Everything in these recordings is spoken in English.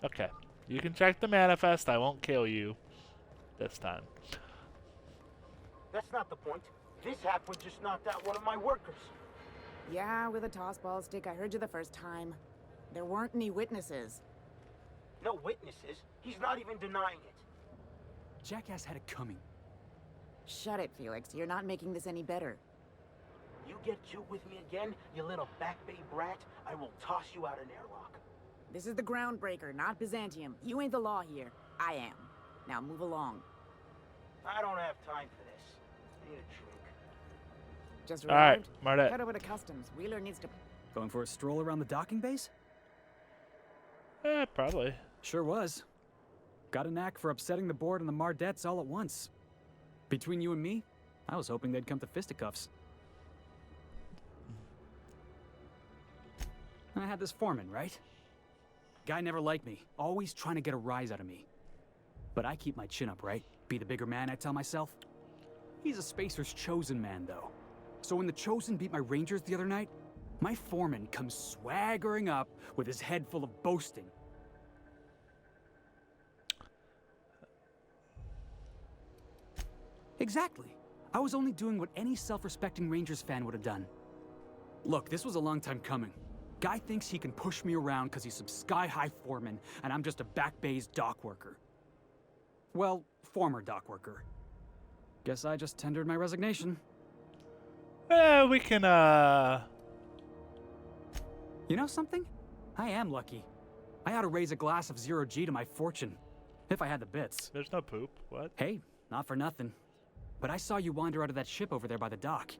Okay. You can check the manifest. I won't kill you this time. That's not the point. This halfwit just knocked out one of my workers. Yeah, with a tossball stick. I heard you the first time. There weren't any witnesses. No witnesses. He's not even denying it. Jackass had it coming. Shut it, Felix. You're not making this any better. You get cute with me again, you little back bay brat, I will toss you out an airlock. This is the Groundbreaker, not Byzantium. You ain't the law here. I am. Now move along. I don't have time for this. I need a drink. Just All right, arrived? Mardet. Head over to customs. Wheeler needs to... Going for a stroll around the docking base? Probably. Sure was. Got a knack for upsetting the board and the Mardettes all at once. Between you and me, I was hoping they'd come to fisticuffs. I had this foreman, right? Guy never liked me, always trying to get a rise out of me. But I keep my chin up, right? Be the bigger man, I tell myself. He's a Spacer's chosen man, though. So when the Chosen beat my Rangers the other night, my foreman comes swaggering up with his head full of boasting. Exactly. I was only doing what any self-respecting Rangers fan would have done. Look, this was a long time coming. Guy thinks he can push me around because he's some sky-high foreman, and I'm just a back bay's dock worker. Well, former dock worker. Guess I just tendered my resignation. We can, You know something? I am lucky. I ought to raise a glass of 0G to my fortune. If I had the bits. There's no poop. What? Hey, not for nothing. But I saw you wander out of that ship over there by the dock.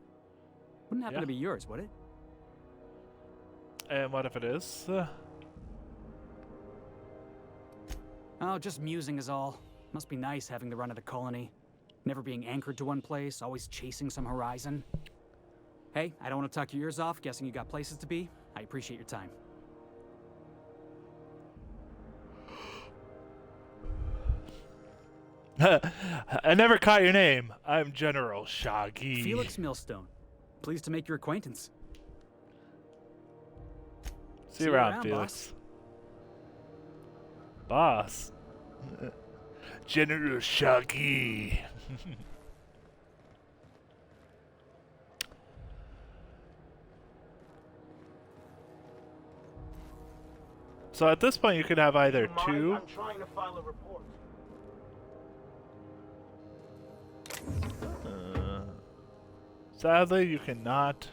Wouldn't happen to be yours, would it? And what if it is? Oh, just musing is all. Must be nice having the run of the colony. Never being anchored to one place, always chasing some horizon. Hey, I don't want to talk your ears off, guessing you got places to be. I appreciate your time. I never caught your name. I'm General Shaggy. Felix Millstone. Pleased to make your acquaintance. See you around, Felix. Boss. General Shaggy. So at this point, you could have either two. I'm trying to file a report. Sadly, you cannot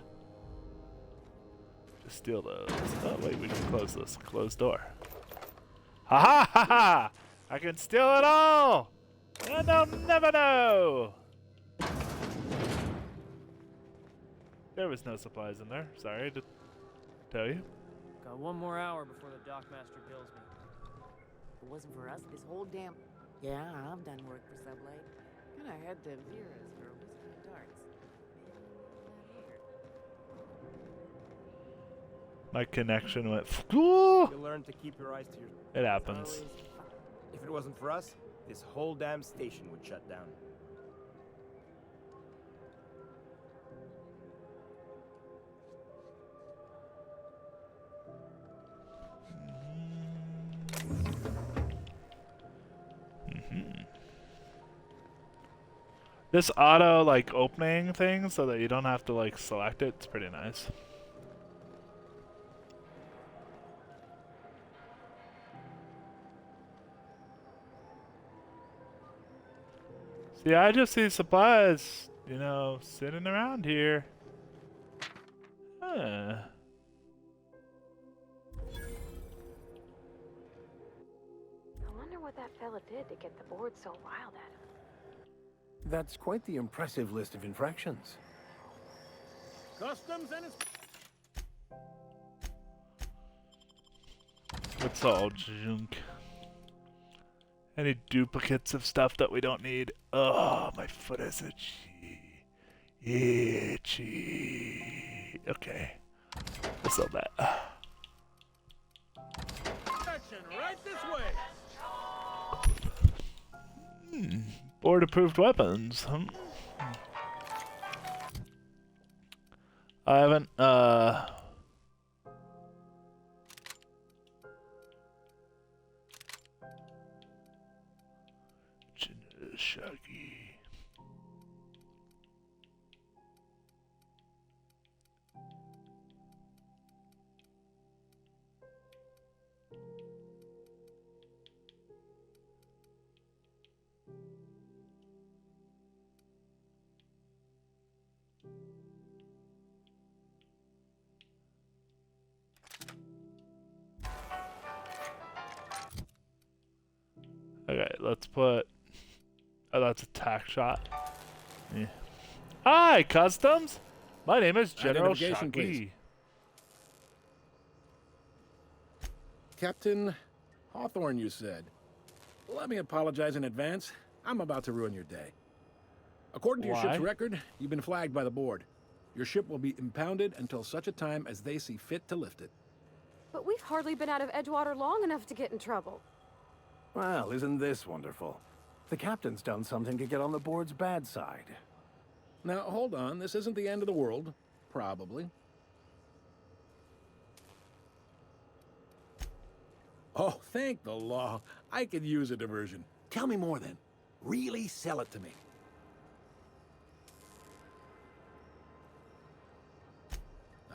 just steal those. Oh wait, we can close this. Closed door. Ha ha ha ha! I can steal it all, and they'll never know. There was no supplies in there. Sorry to tell you. Got one more hour before the dockmaster bills me. If it wasn't for us, this whole damn... Yeah, I've done work for Sublight. Kinda had to Vera's for a whiskey and darts. My connection went. You learn to keep your eyes to your... It happens. If it wasn't for us, this whole damn station would shut down. This auto like opening thing so that you don't have to like select it, it's pretty nice. See, I just see supplies, you know, sitting around here. Huh. I wonder what that fella did to get the board so riled at him. That's quite the impressive list of infractions. Customs and its... It's all junk. Any duplicates of stuff that we don't need? Oh, my foot is itchy. Itchy. Okay. Let's sell that. Right this way. Board approved weapons. I haven't, Okay, let's put. Oh, that's a tack shot. Yeah. Hi, Customs! My name is General Identification, please. Shockey. Captain Hawthorne, you said. Let me apologize in advance. I'm about to ruin your day. According to your ship's Why? record, you've been flagged by the board. Your ship will be impounded until such a time as they see fit to lift it. But we've hardly been out of Edgewater long enough to get in trouble. Well, isn't this wonderful? The captain's done something to get on the board's bad side. Now, hold on. This isn't the end of the world. Probably. Oh, thank the law. I could use a diversion. Tell me more then. Really sell it to me.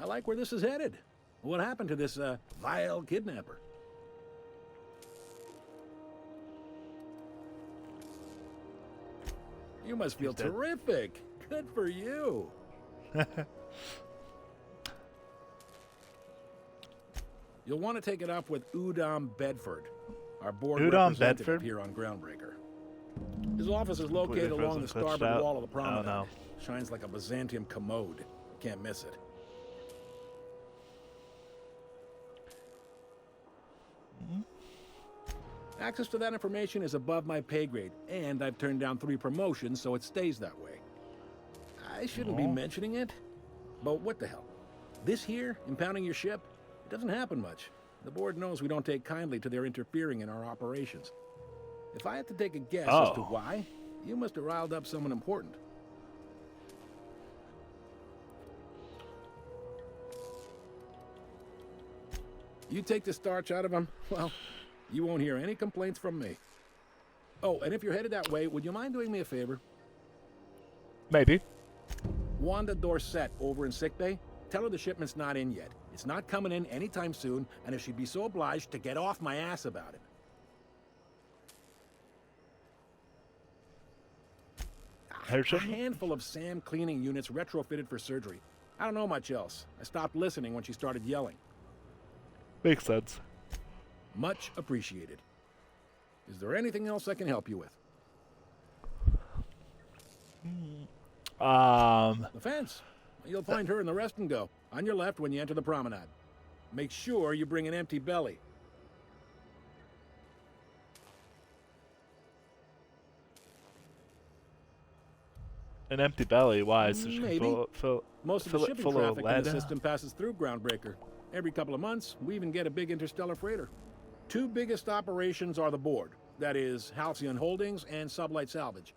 I like where this is headed. What happened to this, vile kidnapper? You must feel He's dead. terrific. Good for you. You'll want to take it up with Udom Bedford, our board Udom representative Bedford? here on Groundbreaker. His office is Completely located along the frozen, glitched starboard out. wall of the Oh, promenade. no. Shines like a Byzantium commode. Can't miss it. Access to that information is above my pay grade, and I've turned down 3 promotions, so it stays that way. I shouldn't be mentioning it, but what the hell? This here, impounding your ship, it doesn't happen much. The board knows we don't take kindly to their interfering in our operations. If I had to take a guess as to why, you must have riled up someone important. You take the starch out of them, well, you won't hear any complaints from me. Oh, and if you're headed that way, would you mind doing me a favor? Maybe. Wanda Dorset over in sickbay, tell her the shipment's not in yet. It's not coming in anytime soon, and if she'd be so obliged to get off my ass about it. Her A shipment? handful of SAM cleaning units retrofitted for surgery. I don't know much else. I stopped listening when she started yelling. Makes sense. Much appreciated. Is there anything else I can help you with? The fence. You'll find her in the rest and go, on your left when you enter the promenade. Make sure you bring an empty belly. An empty belly. Why? So she can Maybe. Most of the fill it shipping full of traffic in the lead? system passes through Groundbreaker. Every couple of months, we even get a big interstellar freighter. 2 biggest operations are the board. That is, Halcyon Holdings and Sublight Salvage.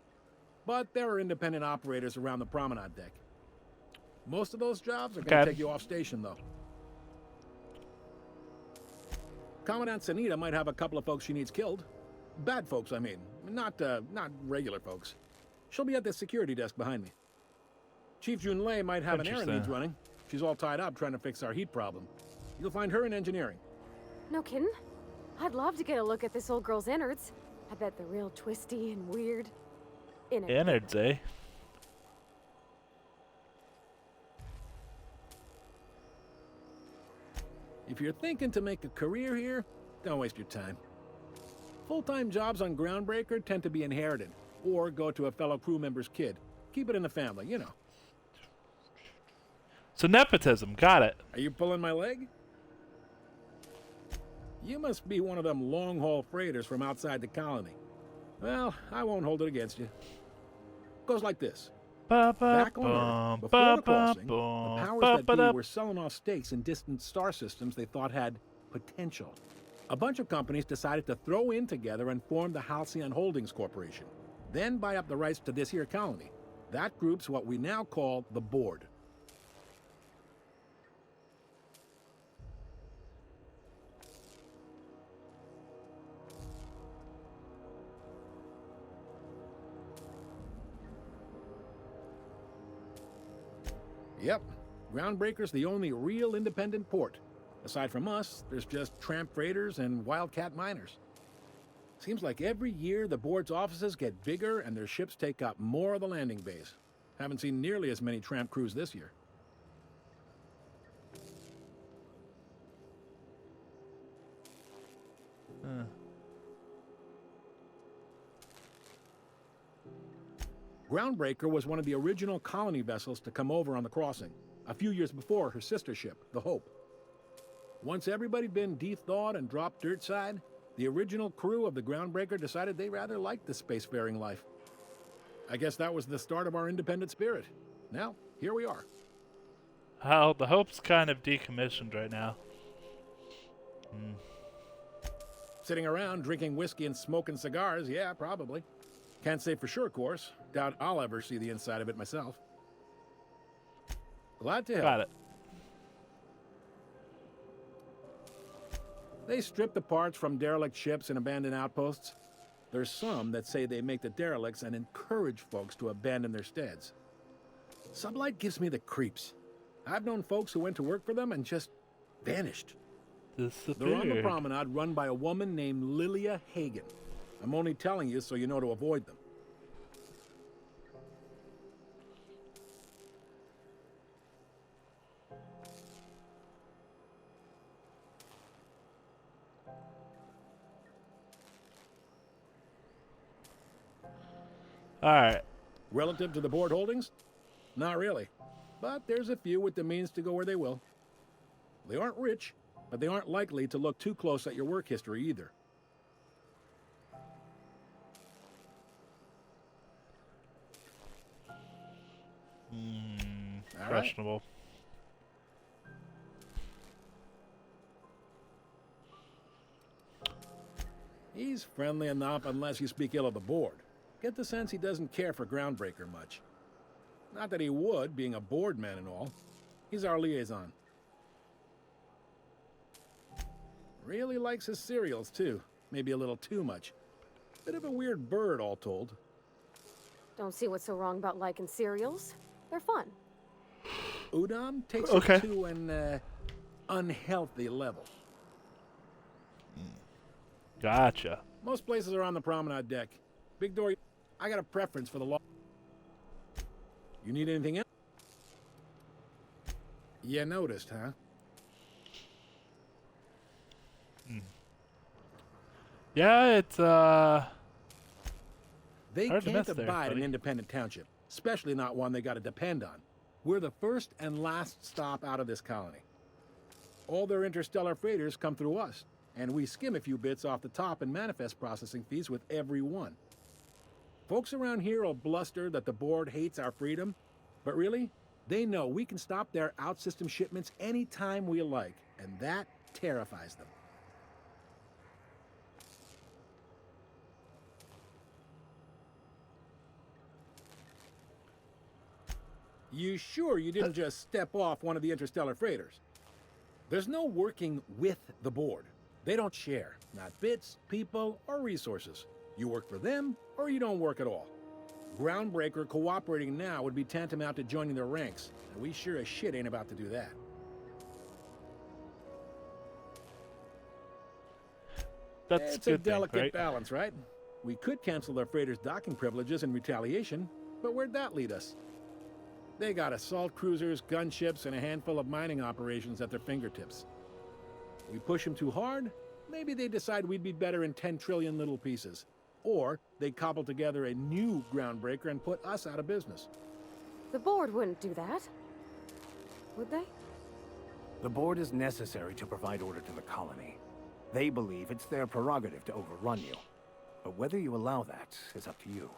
But there are independent operators around the promenade deck. Most of those jobs are going to take you off station, though. Commandant Sanita might have a couple of folks she needs killed. Bad folks, I mean. Not regular folks. She'll be at the security desk behind me. Chief Junlei might have an errand Interesting. needs running. She's all tied up trying to fix our heat problem. You'll find her in engineering. No kidding? I'd love to get a look at this old girl's innards. I bet they're real twisty and weird. In a Innards, eh? If you're thinking to make a career here, don't waste your time. Full-time jobs on Groundbreaker tend to be inherited, or go to a fellow crew member's kid. Keep it in the family, you know. So nepotism. Got it. Are you pulling my leg? You must be one of them long-haul freighters from outside the colony. Well, I won't hold it against you. Goes like this. Back on Earth, before the crossing, the powers that be were selling off stakes in distant star systems they thought had potential. A bunch of companies decided to throw in together and form the Halcyon Holdings Corporation, then buy up the rights to this here colony. That group's what we now call the Board. Yep, Groundbreaker's the only real independent port. Aside from us, there's just tramp freighters and wildcat miners. Seems like every year the board's offices get bigger and their ships take up more of the landing bays. Haven't seen nearly as many tramp crews this year. Groundbreaker was one of the original colony vessels to come over on the crossing, a few years before her sister ship, the Hope. Once everybody'd been de-thawed and dropped dirt side, the original crew of the Groundbreaker decided they rather liked the spacefaring life. I guess that was the start of our independent spirit. Now, here we are. Well, the Hope's kind of decommissioned right now. Sitting around drinking whiskey and smoking cigars, yeah, probably. Can't say for sure, of course. Doubt I'll ever see the inside of it myself. Glad to help. Got it. They strip the parts from derelict ships and abandoned outposts. There's some that say they make the derelicts and encourage folks to abandon their steads. Sublight gives me the creeps. I've known folks who went to work for them and just vanished. They're on the promenade run by a woman named Lilia Hagen. I'm only telling you so you know to avoid them. All right. Relative to the board holdings? Not really. But there's a few with the means to go where they will. They aren't rich, but they aren't likely to look too close at your work history either. Questionable. He's friendly enough unless you speak ill of the board. Get the sense he doesn't care for Groundbreaker much. Not that he would, being a board man and all. He's our liaison. Really likes his cereals, too. Maybe a little too much. Bit of a weird bird, all told. Don't see what's so wrong about liking cereals. They're fun. Udon takes it to an unhealthy level. Gotcha. Most places are on the promenade deck. Big door, I got a preference for the law. You need anything else? You noticed, huh? Yeah, it's They hard to can't miss there, abide an buddy. independent township, especially not one they got to depend on. We're the first and last stop out of this colony. All their interstellar freighters come through us, and we skim a few bits off the top in manifest processing fees with every one. Folks around here will bluster that the board hates our freedom, but really, they know we can stop their out-system shipments anytime we like, and that terrifies them. You sure you didn't just step off one of the interstellar freighters? There's no working with the board. They don't share, not bits, people, or resources. You work for them, or you don't work at all. Groundbreaker cooperating now would be tantamount to joining their ranks, and we sure as shit ain't about to do that. That's It's a a good thing, delicate right? balance, right? We could cancel their freighters' docking privileges in retaliation, but where'd that lead us? They got assault cruisers, gunships, and a handful of mining operations at their fingertips. We push them too hard, maybe they decide we'd be better in 10 trillion little pieces. Or they cobble together a new Groundbreaker and put us out of business. The board wouldn't do that. Would they? The board is necessary to provide order to the colony. They believe it's their prerogative to overrun you. But whether you allow that is up to you.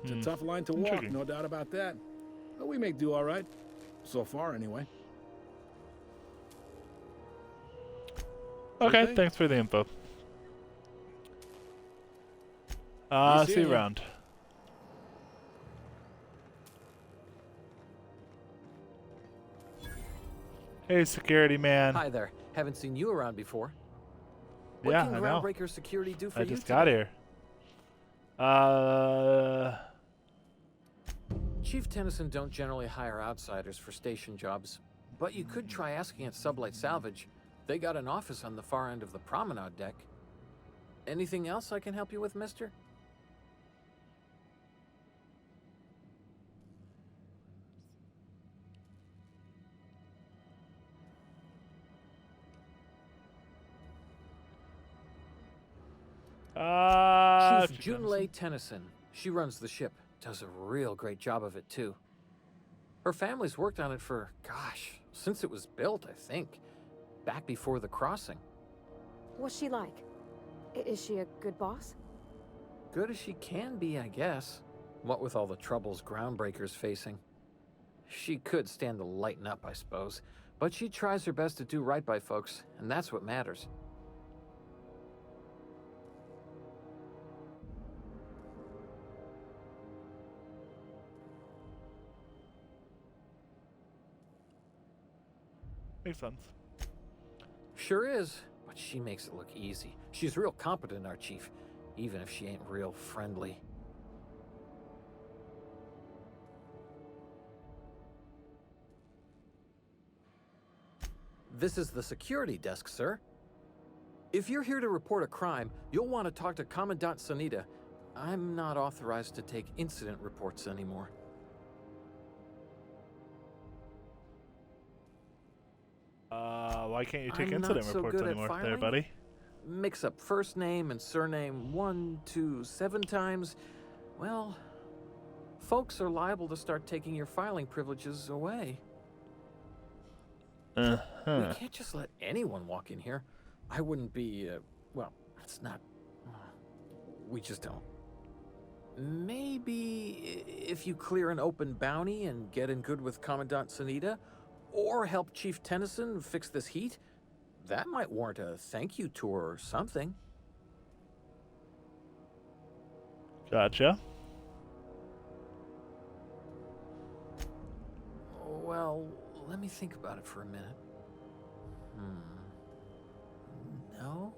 It's a tough line to walk, Intriguing. no doubt about that. But we make do all right. So far, anyway. Okay, Okay. thanks for the info. You See see you ya. around. Hey, security man. Hi there. Haven't seen you around before. What Yeah, can I know. Groundbreaker security do for I you just got today? here. Chief Tennyson don't generally hire outsiders for station jobs, but you could try asking at Sublight Salvage. They got an office on the far end of the promenade deck. Anything else I can help you with, mister? Chief Tennyson. Junlei Tennyson. She runs the ship. does a real great job of it, too. Her family's worked on it for, gosh, since it was built, I think. Back before the crossing. What's she like? Is she a good boss? Good as she can be, I guess. What with all the troubles Groundbreaker's facing. She could stand to lighten up, I suppose. But she tries her best to do right by folks, and that's what matters. Makes sense. Sure is, but she makes it look easy. She's real competent, our chief, even if she ain't real friendly. This is the security desk, sir. If you're here to report a crime, you'll want to talk to Commandant Sanita. I'm not authorized to take incident reports anymore. Why can't you take I'm incident not so reports good at anymore, there, filing. buddy? Mix up first name and surname 1, 2, 7 times. Well, folks are liable to start taking your filing privileges away. We can't just let anyone walk in here. I wouldn't be, well, it's not... We just don't. Maybe if you clear an open bounty and get in good with Commandant Sanita, or help Chief Tennyson fix this heat, that might warrant a thank you tour or something. Gotcha. Well, let me think about it for a minute. No?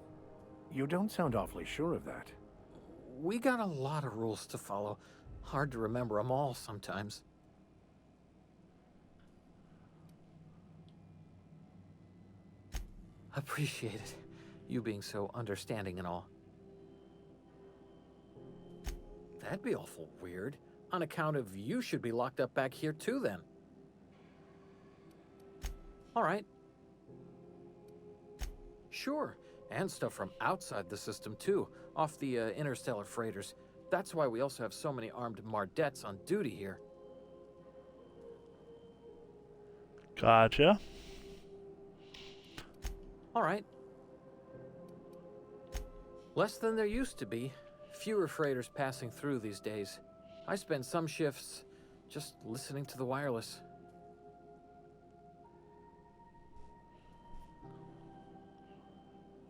You don't sound awfully sure of that. We got a lot of rules to follow. Hard to remember them all sometimes. Appreciate it. You being so understanding and all. That'd be awful weird. On account of you should be locked up back here too then. All right. Sure. And stuff from outside the system too. Off the interstellar freighters. That's why we also have so many armed Mardettes on duty here. Gotcha. All right. Less than there used to be. Fewer freighters passing through these days. I spend some shifts just listening to the wireless.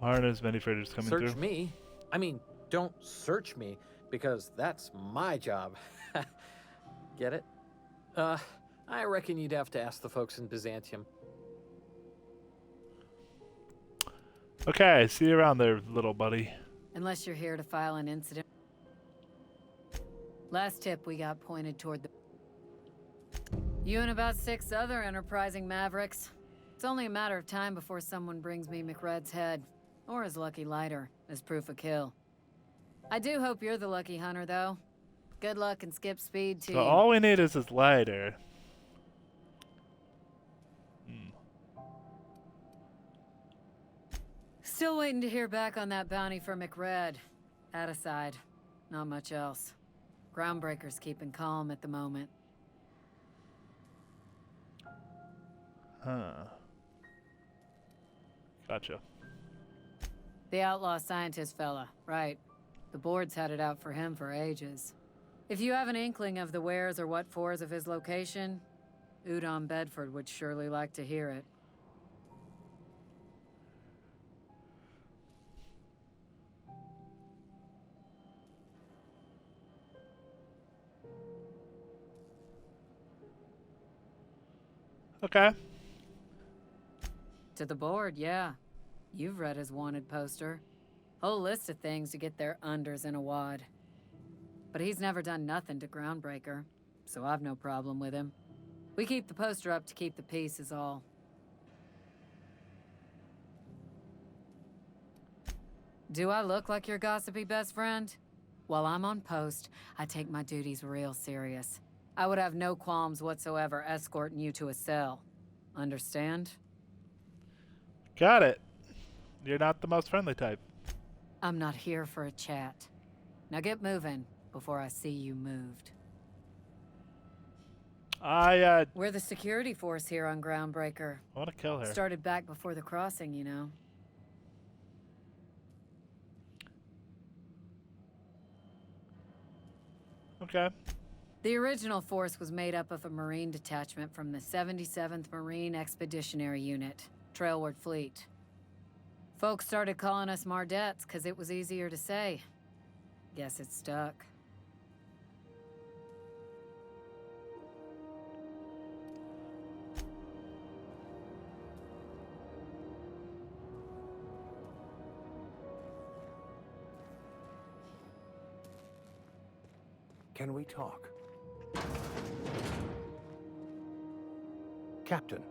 Aren't as many freighters coming through? Search me. I mean, don't search me, because that's my job. Get it? I reckon you'd have to ask the folks in Byzantium. Okay, see you around there, little buddy. Unless you're here to file an incident. Last tip we got pointed toward the... You and about 6 other enterprising mavericks. It's only a matter of time before someone brings me McRed's head, or his lucky lighter, as proof of kill. I do hope you're the lucky hunter, though. Good luck and skip speed to So you. all we need is his lighter. Still waiting to hear back on that bounty for McRed. That aside, not much else. Groundbreaker's keeping calm at the moment. Huh. Gotcha. The outlaw scientist fella, right. The board's had it out for him for ages. If you have an inkling of the wheres or what-fors of his location, Udon Bedford would surely like to hear it. Okay. To the board, yeah. You've read his wanted poster. Whole list of things to get their unders in a wad. But he's never done nothing to Groundbreaker, so I've no problem with him. We keep the poster up to keep the peace is all. Do I look like your gossipy best friend? While I'm on post, I take my duties real serious. I would have no qualms whatsoever escorting you to a cell. Understand? Got it. You're not the most friendly type. I'm not here for a chat. Now get moving before I see you moved. We're the security force here on Groundbreaker. I want to kill her. Started back before the crossing, you know. Okay. The original force was made up of a Marine detachment from the 77th Marine Expeditionary Unit, Trailward Fleet. Folks started calling us Mardettes because it was easier to say. Guess it stuck. Can we talk? Captain,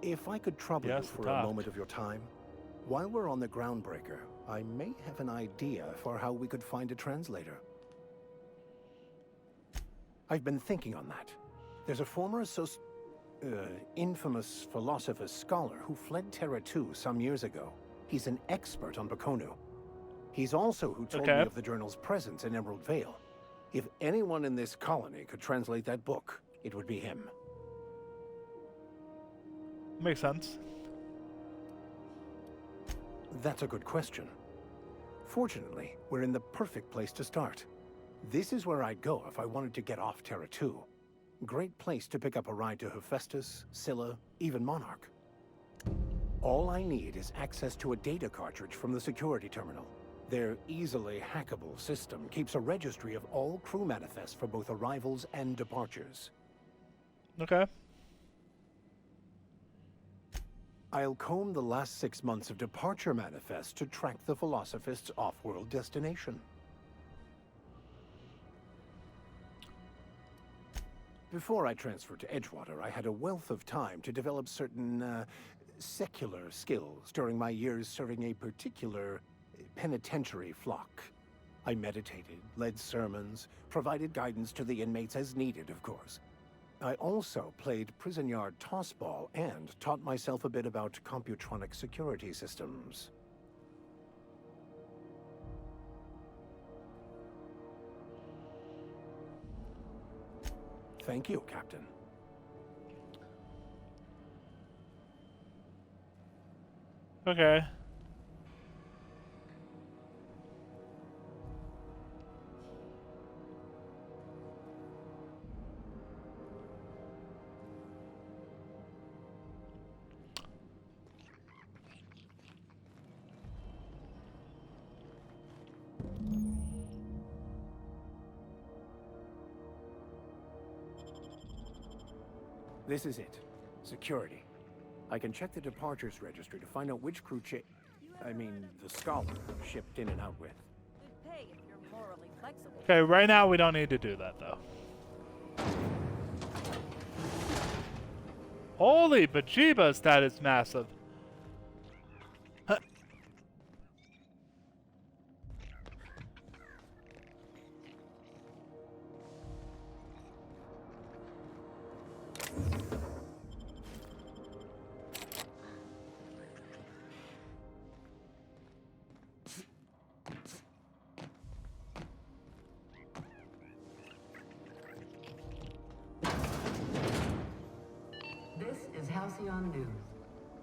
if I could trouble you for a moment of your time. While we're on the Groundbreaker, I may have an idea for how we could find a translator. I've been thinking on that. There's a former infamous philosopher scholar who fled Terra 2 some years ago. He's an expert on Bakonu. He's also who told me of the journal's presence in Emerald Vale. If anyone in this colony could translate that book, it would be him. Makes sense. That's a good question. Fortunately, we're in the perfect place to start. This is where I'd go if I wanted to get off Terra 2. Great place to pick up a ride to Hephaestus, Scylla, even Monarch. All I need is access to a data cartridge from the security terminal. Their easily hackable system keeps a registry of all crew manifests for both arrivals and departures. Okay. I'll comb the last 6 months of departure manifests to track the Philosophist's off-world destination. Before I transferred to Edgewater, I had a wealth of time to develop certain, secular skills during my years serving a particular penitentiary flock. I meditated, led sermons, provided guidance to the inmates as needed, of course. I also played prison yard tossball and taught myself a bit about computronic security systems. Thank you, Captain. Okay. This is it. Security. I can check the departures registry to find out which crew the scholar shipped in and out with. Okay, right now we don't need to do that though. Holy bejeebus, that is massive. Halcyon News.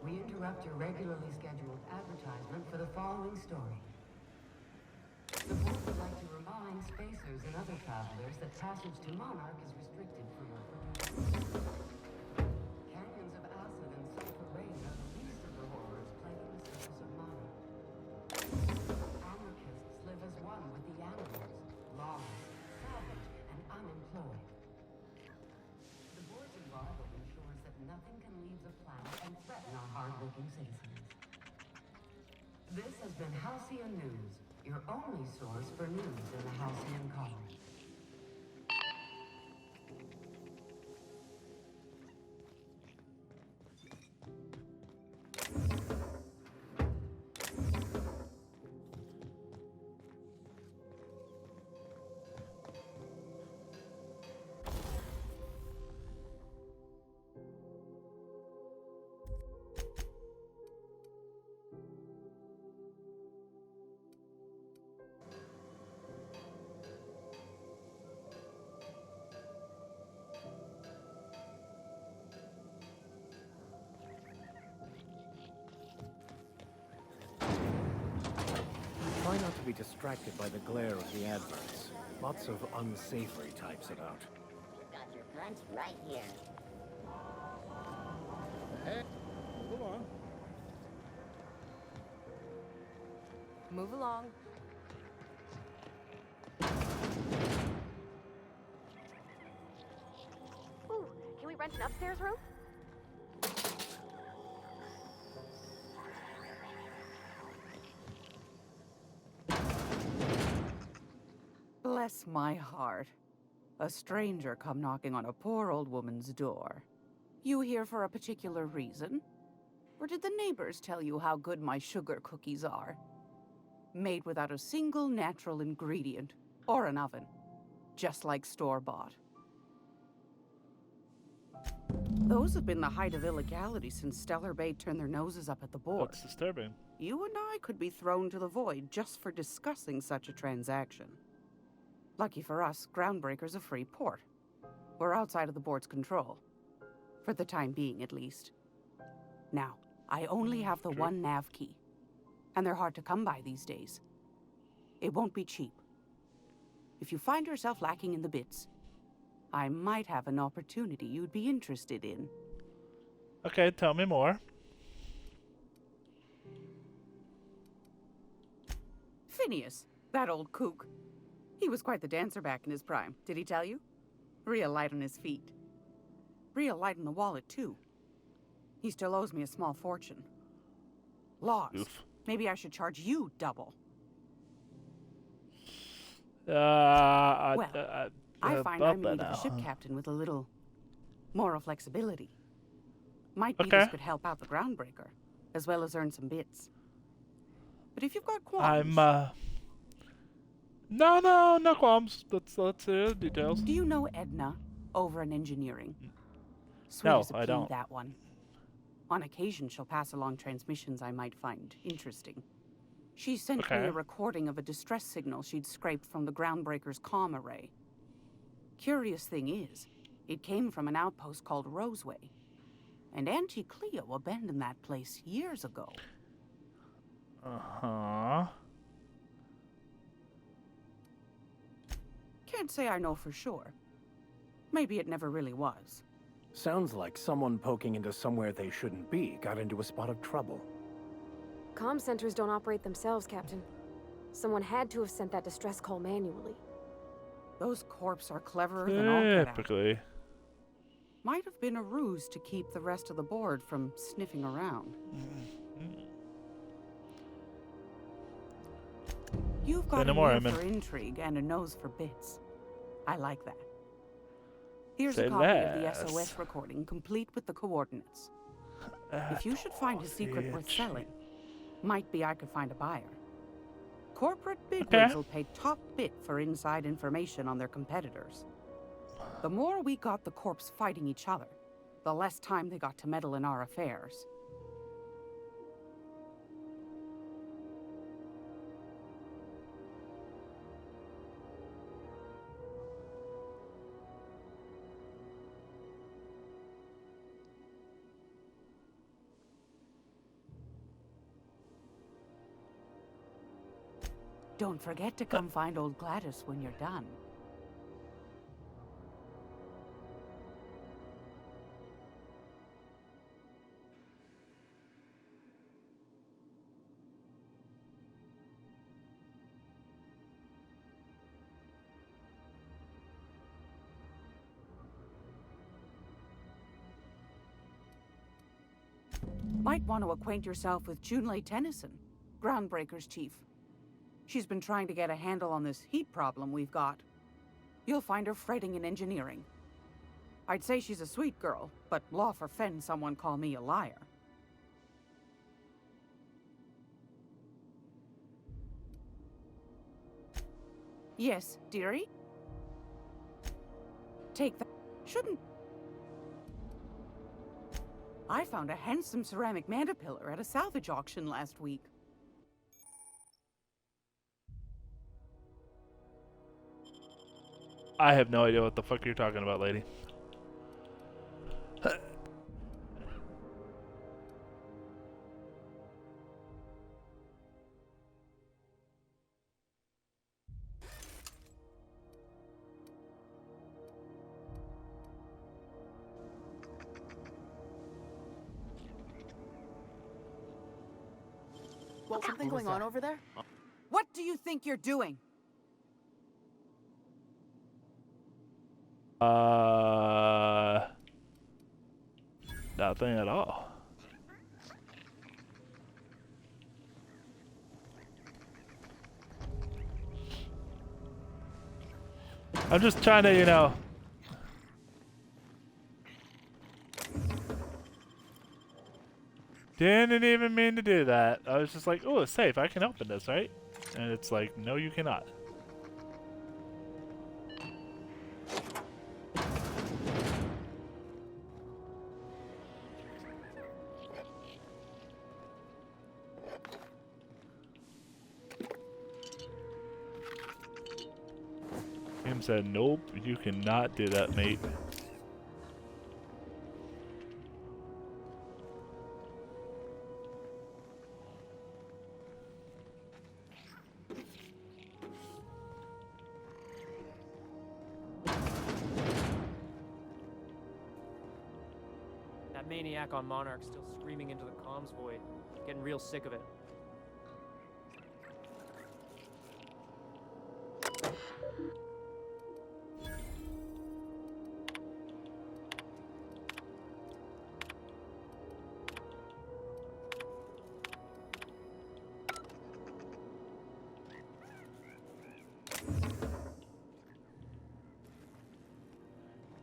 We interrupt your regularly scheduled advertisement for the following story. The board would like to remind spacers and other travelers that passage to Monarch is restricted for local use. Canyons of acid and sulfur rain are the least of the horrors plaguing the surface of Monarch. Anarchists live as one with the animals, lawless, savage, and unemployed. The board's embargo ensures that nothing can leave the planet and threaten our hard-working citizens. This has been Halcyon News, your only source for news in the Halcyon colony. be distracted by the glare of the adverts. Lots of unsavory types about. Got your punch right here. Hey, move along. Move along. Ooh, can we rent an upstairs room? Bless my heart. A stranger come knocking on a poor old woman's door. You here for a particular reason? Or did the neighbors tell you how good my sugar cookies are? Made without a single natural ingredient, or an oven. Just like store-bought. Those have been the height of illegality since Stellar Bay turned their noses up at the board. That's disturbing. You and I could be thrown to the void just for discussing such a transaction. Lucky for us, Groundbreaker's a free port. We're outside of the board's control. For the time being, at least. Now, I only have the one nav key. And they're hard to come by these days. It won't be cheap. If you find yourself lacking in the bits, I might have an opportunity you'd be interested in. Okay, tell me more. Phineas, that old kook. He was quite the dancer back in his prime, did he tell you? Real light on his feet. Real light in the wallet, too. He still owes me a small fortune. Laws. Oof. Maybe I should charge you double. I find I'm in need of a ship captain with a little moral flexibility. Might be Okay. this could help out the Groundbreaker, as well as earn some bits. But if you've got qualms... No qualms. Let's hear the details. Do you know Edna, over in engineering? Sweet No, as a pea, I don't. that one. On occasion, she'll pass along transmissions I might find interesting. She sent me a recording of a distress signal she'd scraped from the Groundbreaker's comm array. Curious thing is, it came from an outpost called Roseway. And Auntie Cleo abandoned that place years ago. Uh-huh. Can't say I know for sure. Maybe it never really was. Sounds like someone poking into somewhere they shouldn't be got into a spot of trouble. Comm centers don't operate themselves, Captain. Someone had to have sent that distress call manually. Those corps are cleverer than all get out. Typically. Might have been a ruse to keep the rest of the board from sniffing around. You've got an ear for intrigue and a nose for bits. I like that. Here's a copy of the SOS recording, complete with the coordinates. If you should find a secret worth selling, might be I could find a buyer. Corporate bigwigs will pay top bit for inside information on their competitors. The more we got the corps fighting each other, the less time they got to meddle in our affairs. Don't forget to come find old Gladys when you're done. Might want to acquaint yourself with Junlei Tennyson, Groundbreaker's chief. She's been trying to get a handle on this heat problem we've got. You'll find her fretting in engineering. I'd say she's a sweet girl, but law forfend someone call me a liar. Yes, dearie? Take that. Shouldn't... I found a handsome ceramic mandapillar at a salvage auction last week. I have no idea what the fuck you're talking about, lady. Well, something going on over there? What do you think you're doing? Nothing at all. I'm just trying to, you know. Didn't even mean to do that. I was just like, oh, it's safe. I can open this, right? And it's like, no, you cannot. Him said, nope, you cannot do that, mate. That maniac on Monarch's still screaming into the comms void. Getting real sick of it.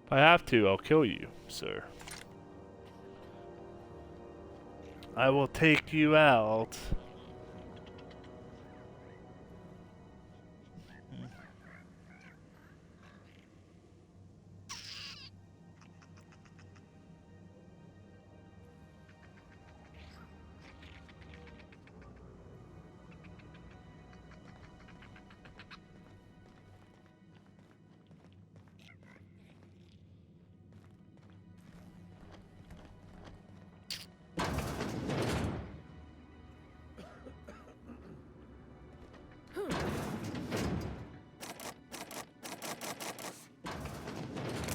If I have to, I'll kill you, sir. I will take you out.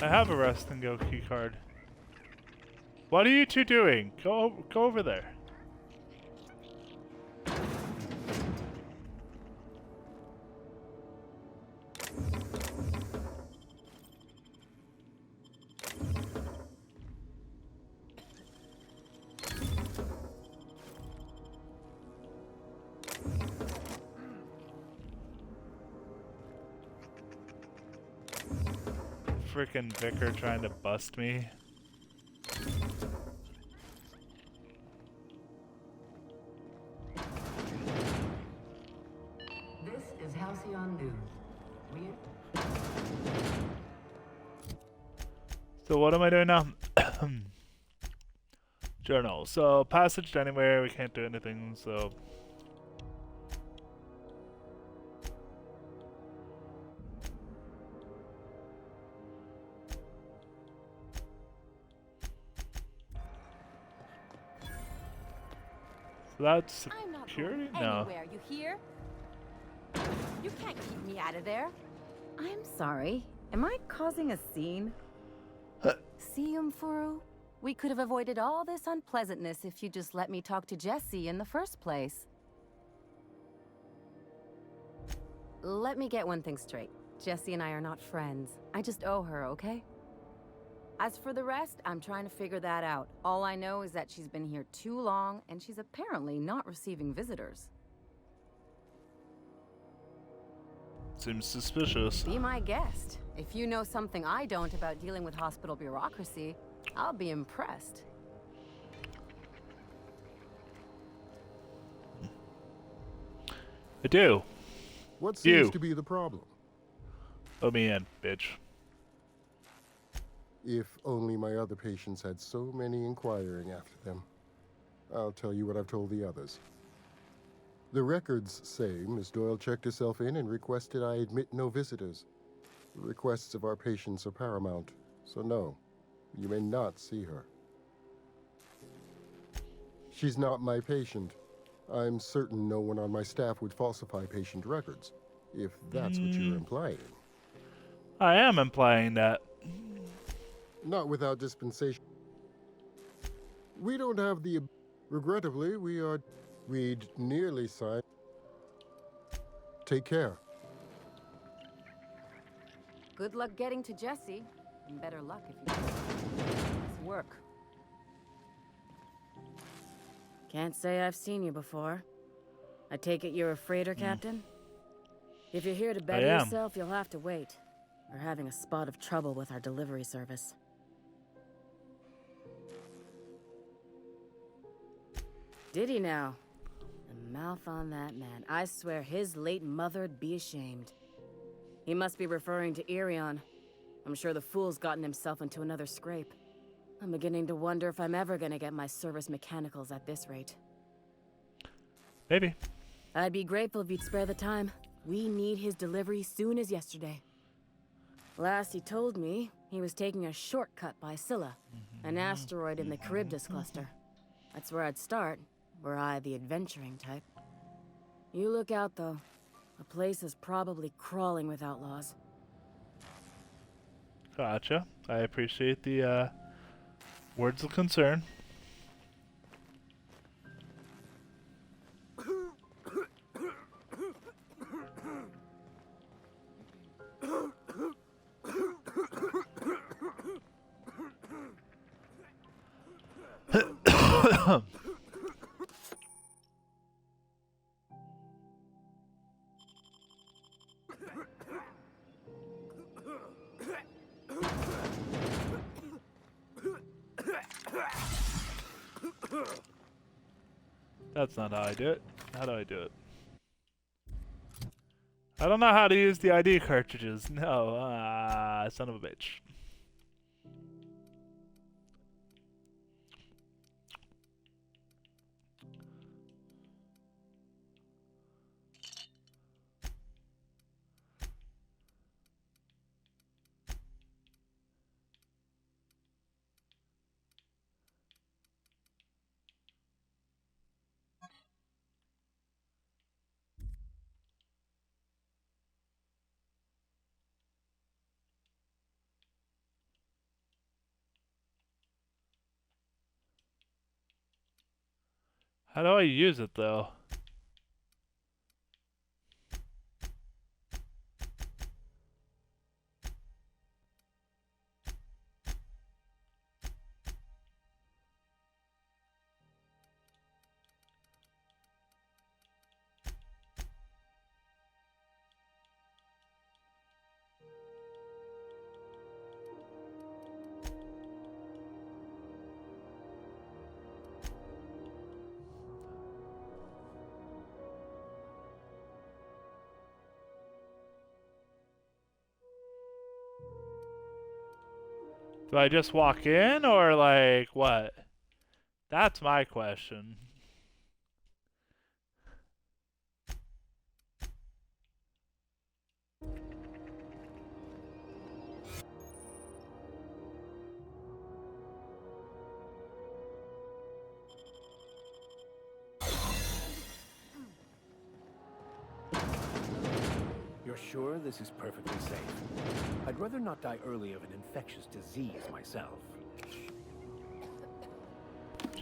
I have a rest and go key card. What are you two doing? Go over there. Frickin' Vicar trying to bust me. This is Halcyon News. So what am I doing now? Journal. So passage to anywhere, we can't do anything, so... So that's security? No. Anywhere, you hear? You can't keep me out of there. I'm sorry. Am I causing a scene? See, Umfuru? We could have avoided all this unpleasantness if you just let me talk to Jessie in the first place. Let me get one thing straight. Jessie and I are not friends. I just owe her, okay? As for the rest, I'm trying to figure that out. All I know is that she's been here too long, and she's apparently not receiving visitors. Seems suspicious. Be my guest. If you know something I don't about dealing with hospital bureaucracy, I'll be impressed. I do. What seems to be the problem? Let me in, bitch. If only my other patients had so many inquiring after them. I'll tell you what I've told the others. The records say Miss Doyle checked herself in and requested I admit no visitors. The requests of our patients are paramount, so no, you may not see her. She's not my patient. I'm certain no one on my staff would falsify patient records, if that's what you're implying. I am implying that. Not without dispensation. We don't have the... Regrettably, we are We'd nearly signed. Take care. Good luck getting to Jesse. And better luck if you do. It's work. Can't say I've seen you before. I take it you're a freighter captain? If you're here to better yourself, you'll have to wait. We're having a spot of trouble with our delivery service. Did he now? The mouth on that man. I swear his late mother'd be ashamed. He must be referring to Irion. I'm sure the fool's gotten himself into another scrape. I'm beginning to wonder if I'm ever gonna get my service mechanicals at this rate. Maybe. I'd be grateful if you'd spare the time. We need his delivery soon as yesterday. Last he told me, he was taking a shortcut by Scylla, an asteroid in the Charybdis cluster. That's where I'd start, were I the adventuring type. You look out, though. The place is probably crawling with outlaws. Gotcha. I appreciate the words of concern. That's not how I do it. How do I do it? I don't know how to use the ID cartridges. No, son of a bitch. How do I use it, though? Do I just walk in, or like, what? That's my question. You're sure this is perfectly safe? I'd rather not die early of an infectious disease myself.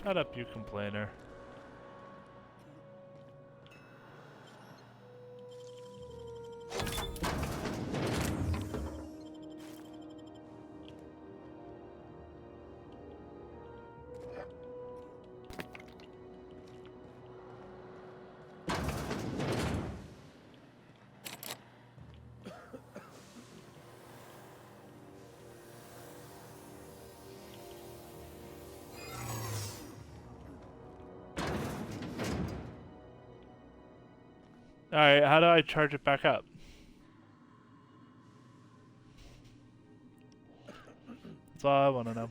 Shut up, you complainer. Alright, how do I charge it back up? That's all I want to know.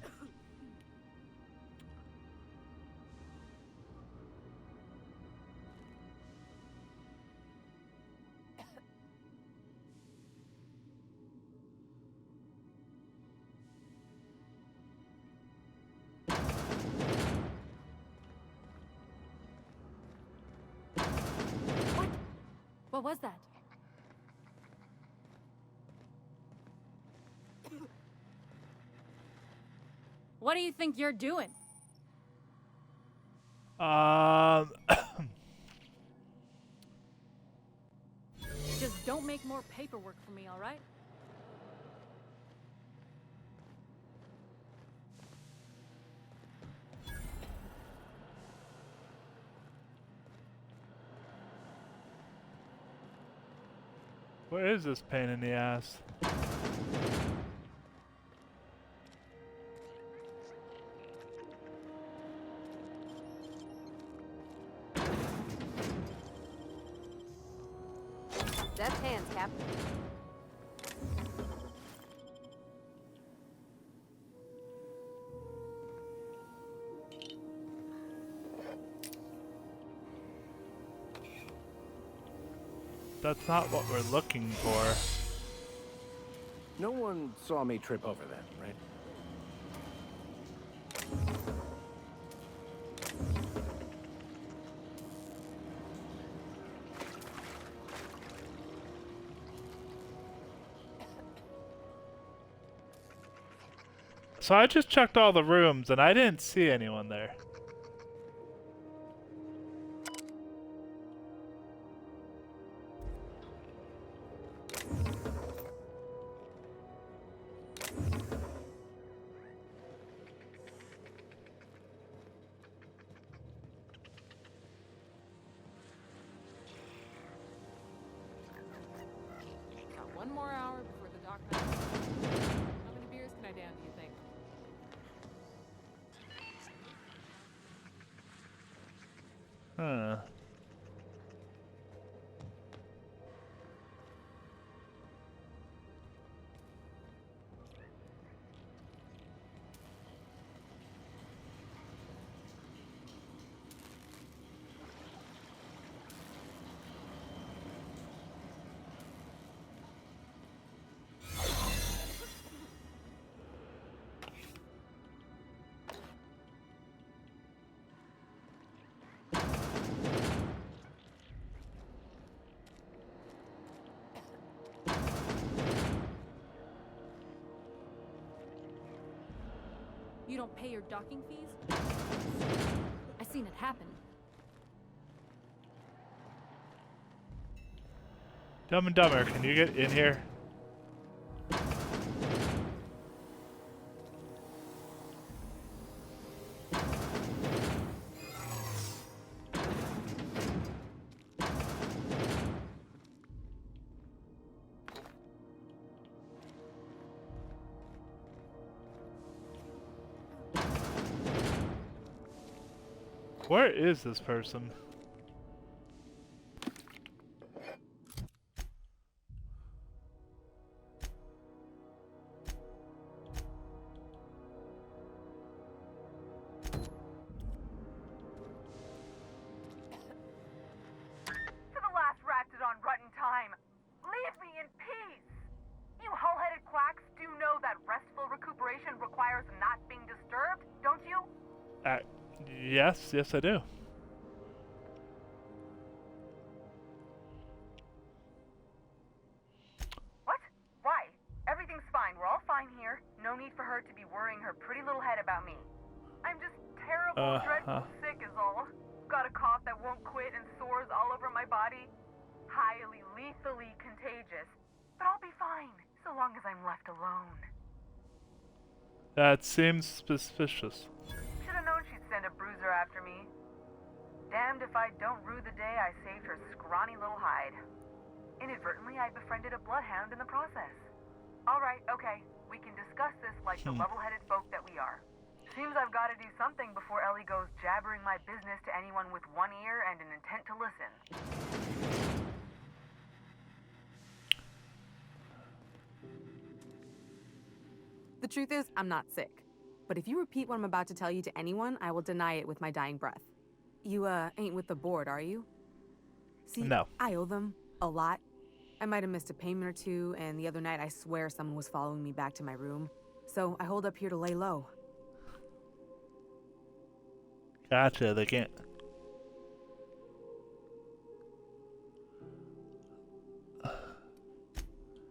What was that? What do you think you're doing? Don't make more paperwork for me, all right? Where is this pain in the ass? That's hands, Cap. That's not what we're looking for. No one saw me trip over that, right? So I just checked all the rooms and I didn't see anyone there. Got one more hour before the doc night. How many beers can I down, do you think? Huh. You don't pay your docking fees? I seen it happen. Dumb and Dumber, can you get in here? Where is this person? To the last ratted on rotten time, leave me in peace! You hull-headed quacks do know that restful recuperation requires not being disturbed, don't you? Yes, I do. What? Why? Everything's fine. We're all fine here. No need for her to be worrying her pretty little head about me. I'm just terrible, dreadful sick is all. Got a cough that won't quit and sores all over my body. Highly, lethally contagious. But I'll be fine, so long as I'm left alone. That seems suspicious. Should've known she'd send a bruiser after me. Damned if I don't rue the day I saved her scrawny little hide. Inadvertently, I befriended a bloodhound in the process. Alright, okay. We can discuss this like the level-headed folk that we are. Seems I've got to do something before Ellie goes jabbering my business to anyone with one ear and an intent to listen. The truth is, I'm not sick. But if you repeat what I'm about to tell you to anyone, I will deny it with my dying breath. You, ain't with the board, are you? See, no. I owe them a lot. I might have missed a payment or two, and the other night I swear someone was following me back to my room. So I hold up here to lay low. Gotcha, they can't.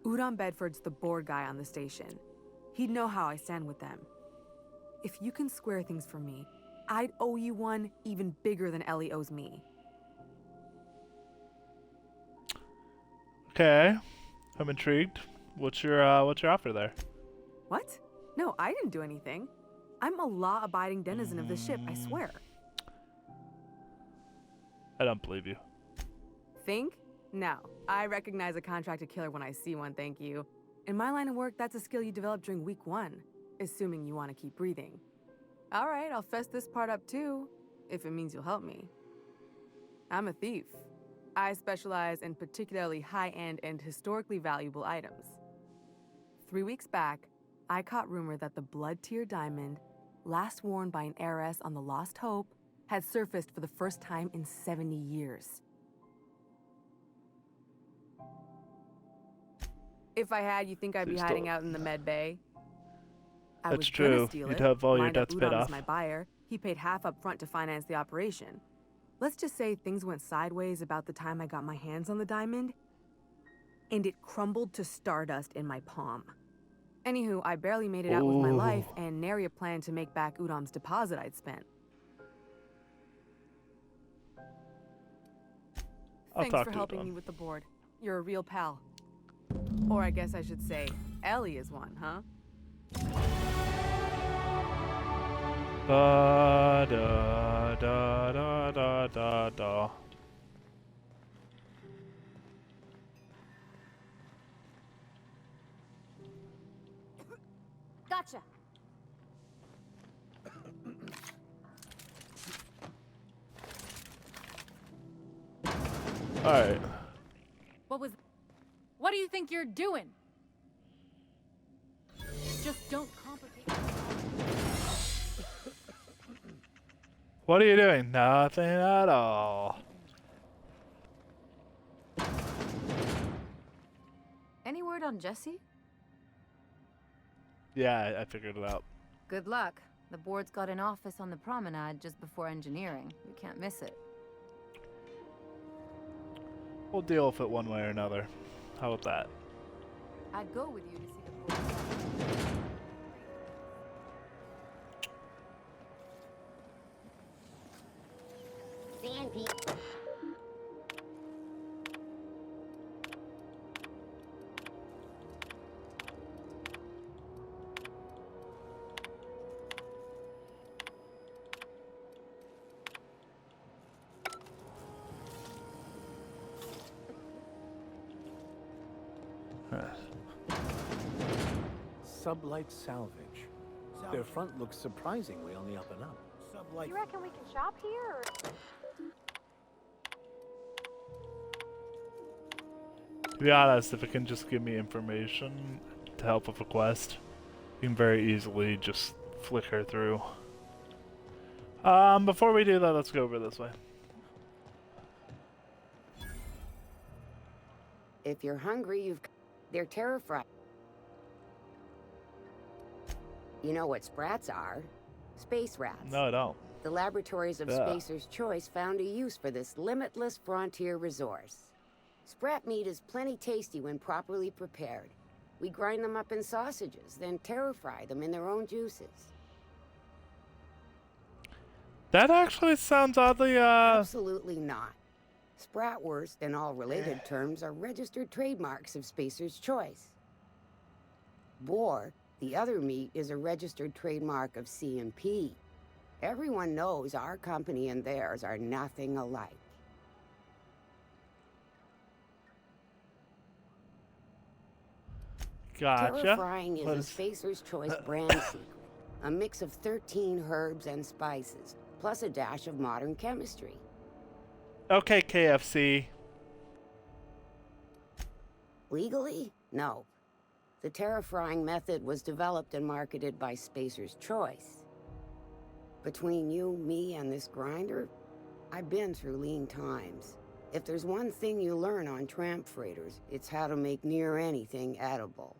Udon Bedford's the board guy on the station. He'd know how I stand with them. If you can square things for me, I'd owe you one even bigger than Ellie owes me. Okay, I'm intrigued. What's your offer there? What? No, I didn't do anything. I'm a law-abiding denizen of the ship, I swear. I don't believe you. Think? No. I recognize a contracted killer when I see one, thank you. In my line of work, that's a skill you develop during week 1, assuming you want to keep breathing. All right, I'll fess this part up too, if it means you'll help me. I'm a thief. I specialize in particularly high-end and historically valuable items. 3 weeks back, I caught rumor that the blood-tier diamond, last worn by an heiress on the Lost Hope, had surfaced for the first time in 70 years. If I had, you think I'd be hiding out in the med bay? I was gonna steal You'd it, have all your lined up debts paid Udom as off. my buyer. He paid half up front to finance the operation. Let's just say things went sideways about the time I got my hands on the diamond, and it crumbled to stardust in my palm. Anywho, I barely made it out with my life, and nary a plan to make back Udom's deposit I'd spent. Thanks talk for to helping Udom. me with the board. You're a real pal. Or I guess I should say, Ellie is one, huh? Da da da da da da da. Gotcha. All right. What do you think you're doing? Just don't complicate. What are you doing? Nothing at all. Any word on Jesse? Yeah, I figured it out. Good luck. The board's got an office on the promenade just before engineering. You can't miss it. We'll deal with it one way or another. How about that? I'd go with you to see the board. CNP. Sublight Salvage. Their front looks surprisingly on the up and up. Sublight. You reckon we can shop here? Or... To be honest, if it can just give me information to help with a quest, you can very easily just flicker through. Before we do that, let's go over this way. If you're hungry, they're terrified. You know what sprats are? Space rats. No, I don't. The laboratories of Spacer's Choice found a use for this limitless frontier resource. Sprat meat is plenty tasty when properly prepared. We grind them up in sausages, then terror-fry them in their own juices. That actually sounds oddly, Absolutely not. Spratwurst and all related terms are registered trademarks of Spacer's Choice. Boar, the other meat, is a registered trademark of CMP. Everyone knows our company and theirs are nothing alike. Gotcha. Terror frying is a Spacer's Choice brand secret. A mix of 13 herbs and spices, plus a dash of modern chemistry. Okay, KFC. Legally? No. The terror frying method was developed and marketed by Spacer's Choice. Between you, me, and this grinder, I've been through lean times. If there's one thing you learn on tramp freighters, it's how to make near anything edible.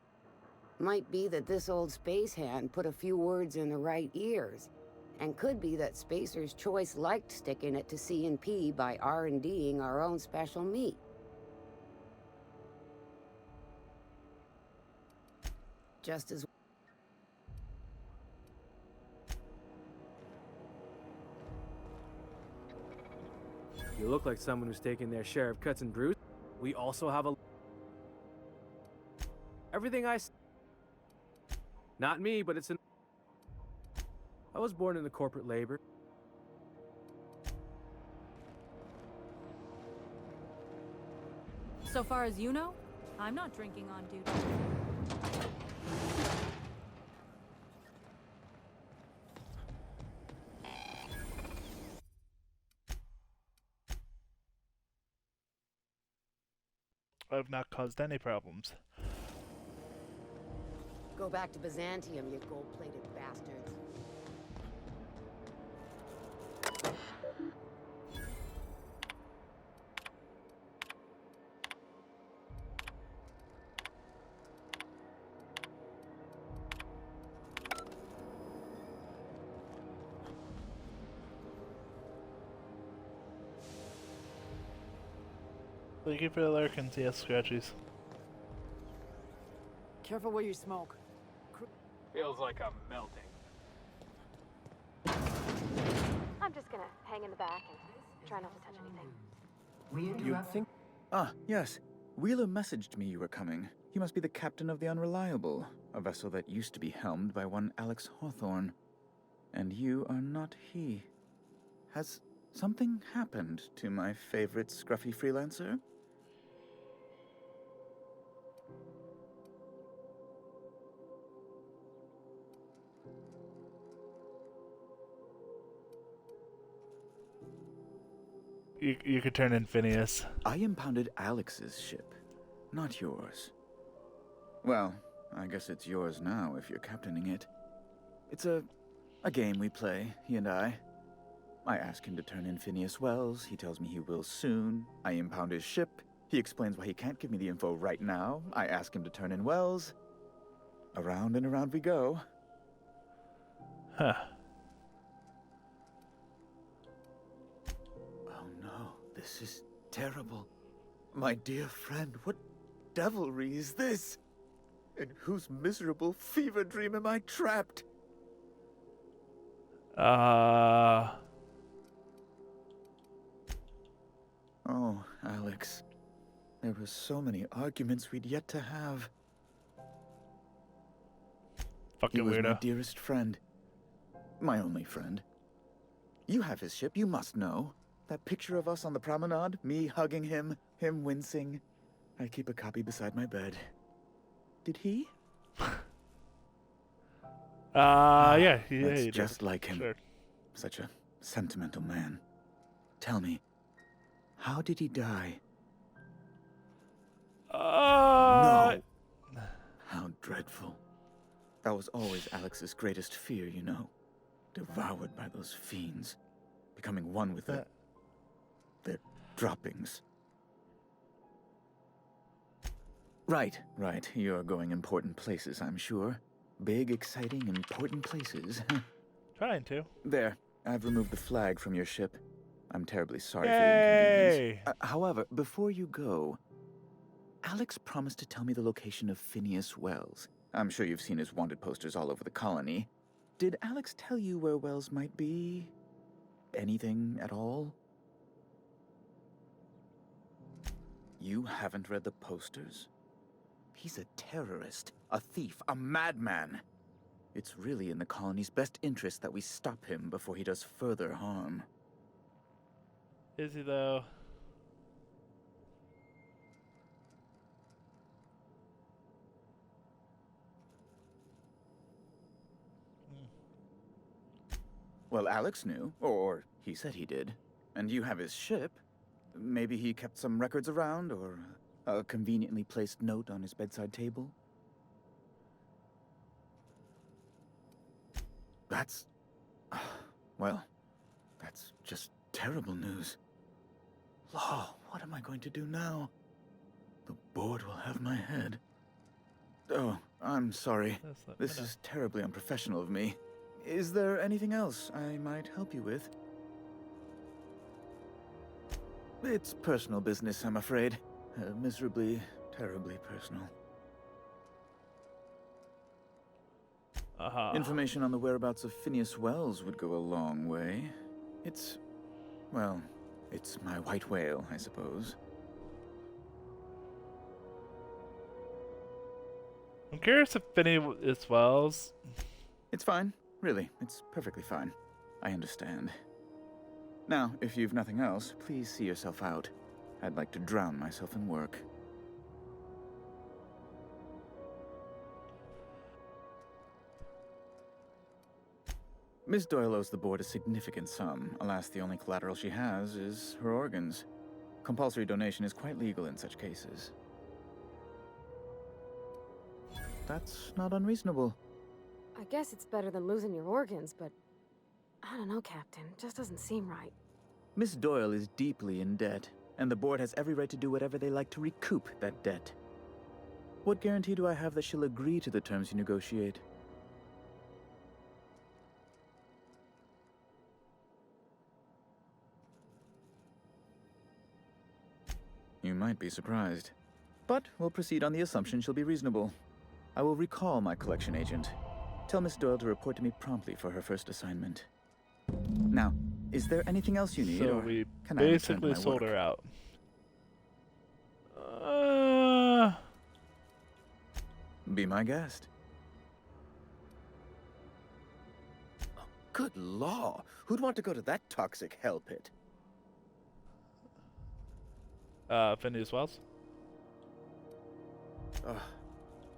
Might be that this old space hand put a few words in the right ears, and could be that Spacer's Choice liked sticking it to C&P by R&D'ing our own special meat. Just as You look like someone who's taken their share of cuts and bruises. We also have a... Everything Not me, but it's in... I was born into corporate labor. So far as you know, I'm not drinking on duty. I've not caused any problems. Go back to Byzantium, you gold-plated bastards. Thank you for the lurkins, yes, scratchies. Careful where you smoke. Feels like I'm melting. I'm just gonna hang in the back and try not to touch anything. You think? Ah, yes. Wheeler messaged me you were coming. He must be the captain of the Unreliable, a vessel that used to be helmed by one Alex Hawthorne. And you are not he. Has something happened to my favorite scruffy freelancer? You could turn in Phineas. I impounded Alex's ship, not yours. Well, I guess it's yours now if you're captaining it. It's a game we play, he and I. I ask him to turn in Phineas Wells, he tells me he will soon. I impound his ship, he explains why he can't give me the info right now. I ask him to turn in Wells. Around and around we go. Huh. This is terrible. My dear friend, what devilry is this? In whose miserable fever dream am I trapped? Oh, Alex. There were so many arguments we'd yet to have. Fucking he was my weirdo. dearest friend. My only friend. You have his ship, you must know. That picture of us on the promenade, me hugging him, him wincing. I keep a copy beside my bed. Did he? Yeah, That's he just did. like him. Sure. Such a sentimental man. Tell me, how did he die? No! How dreadful. That was always Alex's greatest fear, you know. Devoured by those fiends. Becoming one with their droppings. Right. You're going important places, I'm sure. Big, exciting, important places. Trying to. There. I've removed the flag from your ship. I'm terribly sorry for the Yay! inconvenience. However, before you go, Alex promised to tell me the location of Phineas Wells. I'm sure you've seen his wanted posters all over the colony. Did Alex tell you where Wells might be? Anything at all? You haven't read the posters? He's a terrorist, a thief, a madman. It's really in the colony's best interest that we stop him before he does further harm. Is he though? Well, Alex knew, or he said he did. And you have his ship. Maybe he kept some records around, or a conveniently placed note on his bedside table. That's... well, that's just terrible news. Law, what am I going to do now? The board will have my head. Oh, I'm sorry. This is terribly unprofessional of me. Is there anything else I might help you with? It's personal business, I'm afraid. Miserably, terribly personal. Information on the whereabouts of Phineas Wells would go a long way. It's... well, it's my white whale, I suppose. I'm curious if Finney is Wells. It's fine. Really, it's perfectly fine. I understand. Now, if you've nothing else, please see yourself out. I'd like to drown myself in work. Miss Doyle owes the board a significant sum. Alas, the only collateral she has is her organs. Compulsory donation is quite legal in such cases. That's not unreasonable. I guess it's better than losing your organs, but I don't know, Captain. It just doesn't seem right. Miss Doyle is deeply in debt, and the board has every right to do whatever they like to recoup that debt. What guarantee do I have that she'll agree to the terms you negotiate? You might be surprised. But we'll proceed on the assumption she'll be reasonable. I will recall my collection agent. Tell Miss Doyle to report to me promptly for her first assignment. Now, is there anything else you need, So or we can I return to basically my sold work? her out. Be my guest. Good law. Who'd want to go to that toxic hell pit? Phineas Wells. Ugh.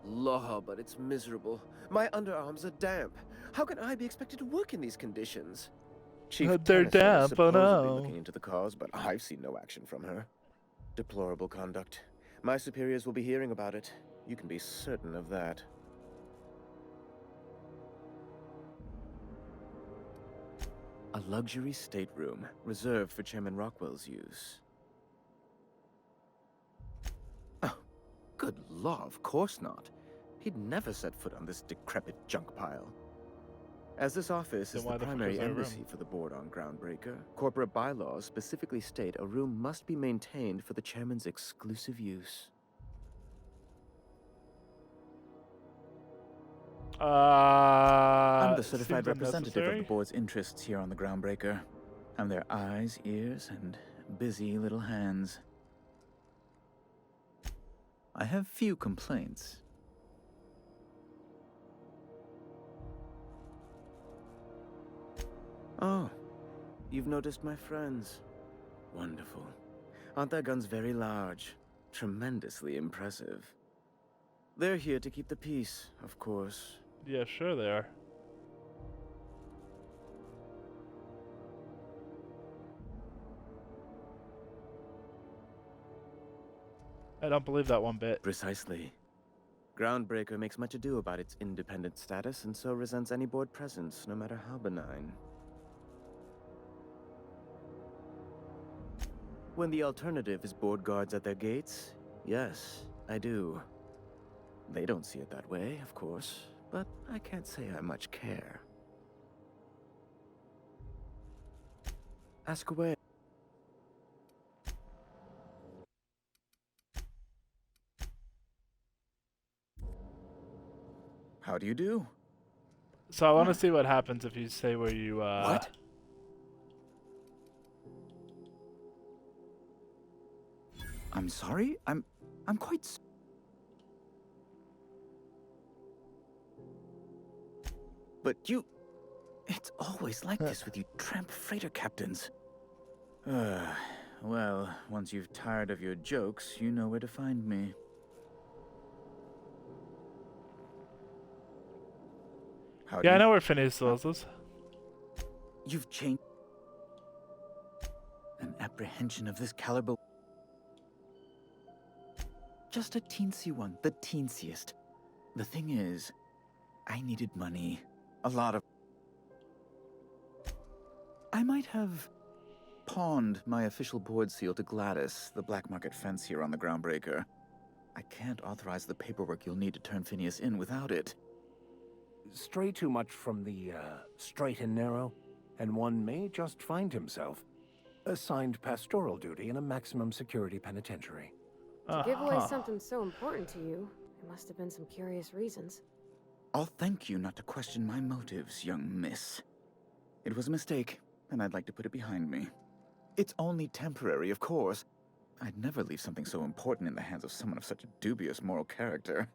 Law, but it's miserable. My underarms are damp. How can I be expected to work in these conditions? Chief They're Tennyson is damp, oh supposedly no. looking into the cause, but I've seen no action from her. Deplorable conduct. My superiors will be hearing about it. You can be certain of that. A luxury stateroom, reserved for Chairman Rockwell's use. Oh, good law, of course not. He'd never set foot on this decrepit junk pile. As this office Then is why the the fuck primary is there a room? embassy for the board on Groundbreaker, corporate bylaws specifically state a room must be maintained for the chairman's exclusive use. I'm the certified seems representative of unnecessary. the board's interests here on the Groundbreaker. I'm their eyes, ears, and busy little hands. I have few complaints. Oh, you've noticed my friends. Wonderful. Aren't their guns very large? Tremendously impressive. They're here to keep the peace, of course. Yeah, sure they are. I don't believe that one bit. Precisely. Groundbreaker makes much ado about its independent status and so resents any board presence, no matter how benign. When the alternative is board guards at their gates, yes, I do. They don't see it that way, of course, but I can't say I much care. Ask away. How do you do? So I want to see what happens if you say where you What? I'm sorry? I'm quite... But you... It's always like this with you tramp freighter captains. Well, once you've tired of your jokes, you know where to find me. How do Yeah, I you... know where Phineas Wells is. You've changed... An apprehension of this caliber... Just a teensy one, the teensiest. The thing is, I needed money. A lot of... I might have pawned my official board seal to Gladys, the black market fence here on the Groundbreaker. I can't authorize the paperwork you'll need to turn Phineas in without it. Stray too much from the straight and narrow, and one may just find himself assigned pastoral duty in a maximum security penitentiary. To give away something so important to you, there must have been some curious reasons. I'll thank you not to question my motives, young miss. It was a mistake, and I'd like to put it behind me. It's only temporary, of course. I'd never leave something so important in the hands of someone of such a dubious moral character.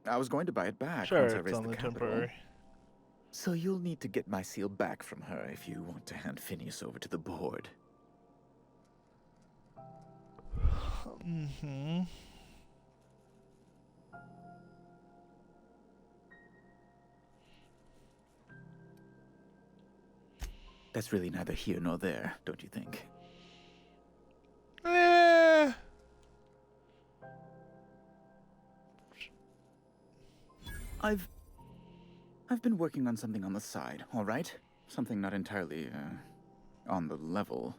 I was going to buy it back Sure, once I it's raised the only capital. temporary. So you'll need to get my seal back from her if you want to hand Phineas over to the board. Mm-hmm. That's really neither here nor there, don't you think? I've been working on something on the side, all right? Something not entirely, on the level.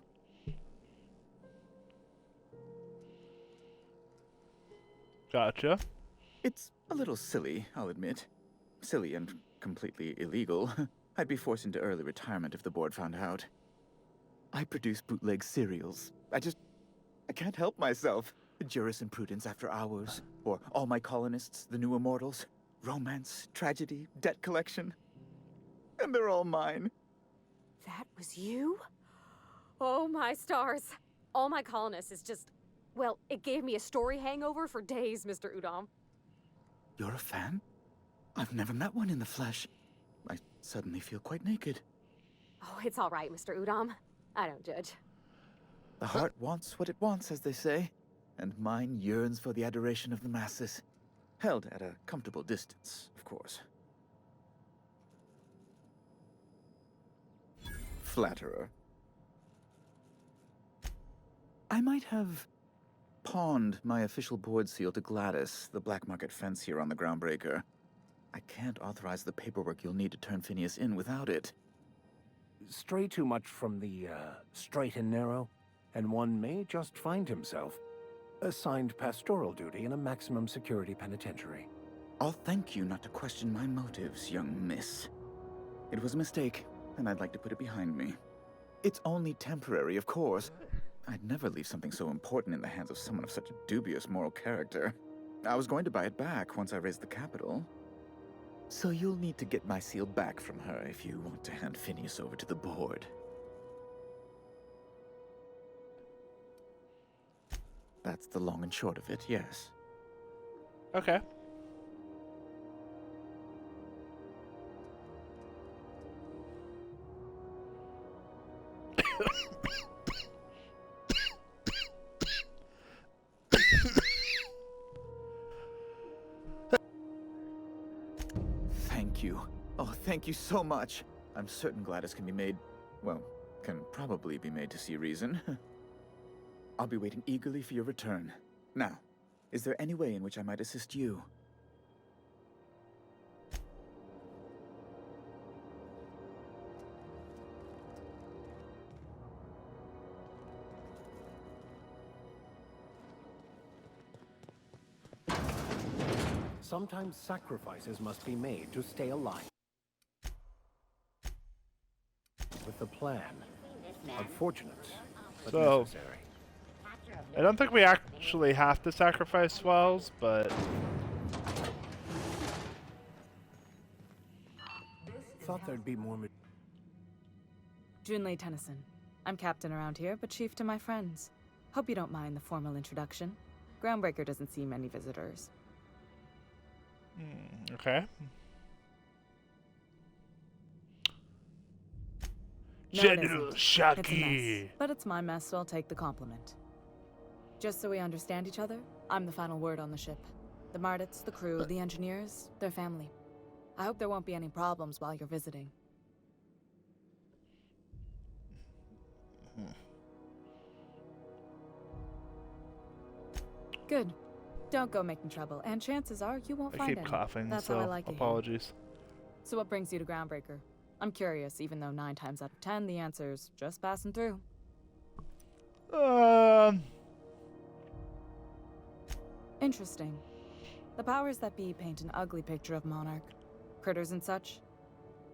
Gotcha. It's a little silly, I'll admit. Silly and completely illegal. I'd be forced into early retirement if the board found out. I produce bootleg serials. I can't help myself. Jurisprudence After Hours, or All My Colonists, The New Immortals, romance, tragedy, debt collection. And they're all mine. That was you? Oh my stars. All My Colonists is just... Well, it gave me a story hangover for days, Mr. Udom. You're a fan? I've never met one in the flesh. I suddenly feel quite naked. Oh, it's all right, Mr. Udom. I don't judge. The heart wants what it wants, as they say, and mine yearns for the adoration of the masses. Held at a comfortable distance, of course. Flatterer. I might have pawned my official board seal to Gladys, the black market fence here on the Groundbreaker. I can't authorize the paperwork you'll need to turn Phineas in without it. Stray too much from the straight and narrow, and one may just find himself assigned pastoral duty in a maximum security penitentiary. I'll thank you not to question my motives, young miss. It was a mistake, and I'd like to put it behind me. It's only temporary, of course. I'd never leave something so important in the hands of someone of such dubious moral character. I was going to buy it back once I raised the capital. So you'll need to get my seal back from her if you want to hand Phineas over to the board. That's the long and short of it, yes. Okay. Thank you. Oh, thank you so much. I'm certain Gladys can be made, well, can probably be made to see reason. I'll be waiting eagerly for your return. Now, is there any way in which I might assist you? Sometimes sacrifices must be made to stay alive. With the plan. Unfortunate, but So, necessary. I don't think we actually have to sacrifice swells, but... Thought there'd be more... Junlei Tennyson. I'm captain around here, but chief to my friends. Hope you don't mind the formal introduction. Groundbreaker doesn't see many visitors. Okay. No, General It's a Shaki. mess, but it's my mess, so I'll take the compliment. Just so we understand each other, I'm the final word on the ship. The Mardits, the crew, the engineers, their family. I hope there won't be any problems while you're visiting. Good. Don't go making trouble, and chances are you won't I find keep any. coughing, That's so how I like it here. apologies. So what brings you to Groundbreaker? I'm curious, even though 9 times out of 10 the answer's just passing through. Interesting. The powers that be paint an ugly picture of Monarch. Critters and such.